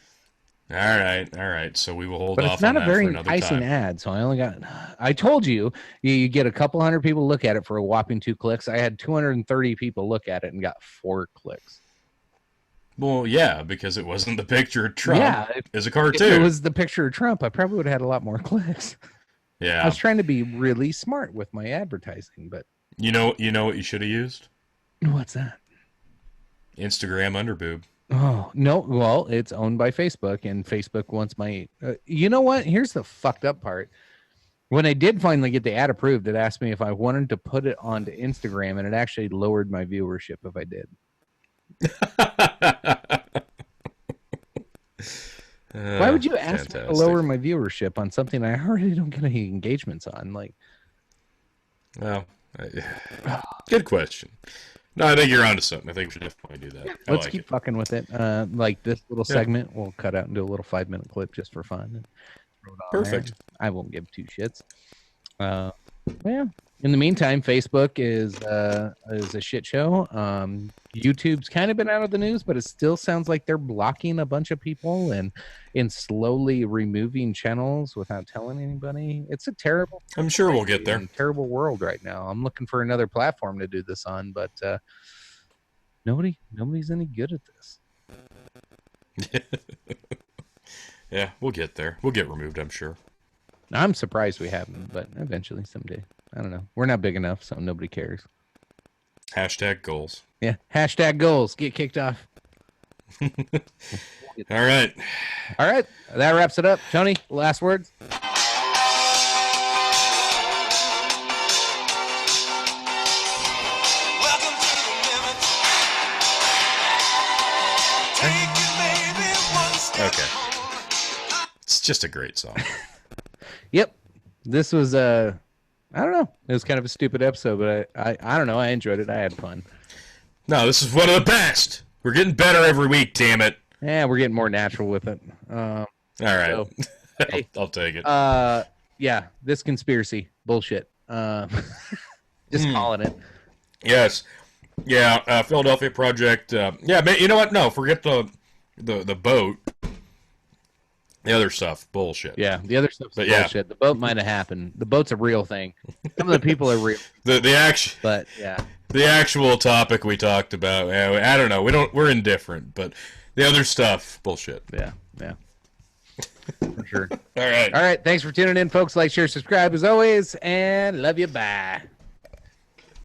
All right. So we will hold off. But it's not on a that very for another enticing time. ad, so I only got. I told you get a couple hundred people look at it for a whopping 2 clicks. I had 230 people look at it and got 4 clicks. Well, yeah, because it wasn't the picture of Trump. Yeah, it's a cartoon. If it was the picture of Trump, I probably would have had a lot more clicks. Yeah, I was trying to be really smart with my advertising, but you know what you should have used? What's that? Instagram underboob. Oh no! Well, it's owned by Facebook, and Facebook wants my. You know what? Here's the fucked up part. When I did finally get the ad approved, it asked me if I wanted to put it onto Instagram, and it actually lowered my viewership if I did. Why would you ask me to lower my viewership on something I already don't get any engagements on? Like, well, good question. No, I think you're onto something. I think we should definitely do that. Yeah, let's keep fucking with it. Like this little segment, we'll cut out and do a little 5-minute clip just for fun. Perfect. I won't give 2 shits. Yeah. In the meantime, Facebook is a shit show. YouTube's kind of been out of the news, but it still sounds like they're blocking a bunch of people and slowly removing channels without telling anybody. It's a terrible. I'm sure we'll get there. Terrible world right now. I'm looking for another platform to do this on, but nobody's any good at this. Yeah, we'll get there. We'll get removed, I'm sure. I'm surprised we haven't, but eventually, someday. I don't know. We're not big enough, so nobody cares. Hashtag goals. Yeah. Hashtag goals. Get kicked off. All right. All right. That wraps it up. Tony, last words. Okay. It's just a great song. Yep. This was I don't know. It was kind of a stupid episode, but I don't know. I enjoyed it. I had fun. No, this is one of the best. We're getting better every week, damn it. Yeah, we're getting more natural with it. All right. So, hey, I'll take it. Yeah, this conspiracy bullshit. Just calling it. Yes. Yeah, Philadelphia Project. Yeah, man, you know what? No, forget the boat. The other stuff, bullshit. Yeah, the other stuff's bullshit. The boat might have happened. The boat's a real thing. Some of the people are real. The action, but yeah, the actual topic we talked about. I don't know. We're indifferent, but the other stuff, bullshit. Yeah, for sure. All right. Thanks for tuning in, folks. Like, share, subscribe as always, and love you. Bye.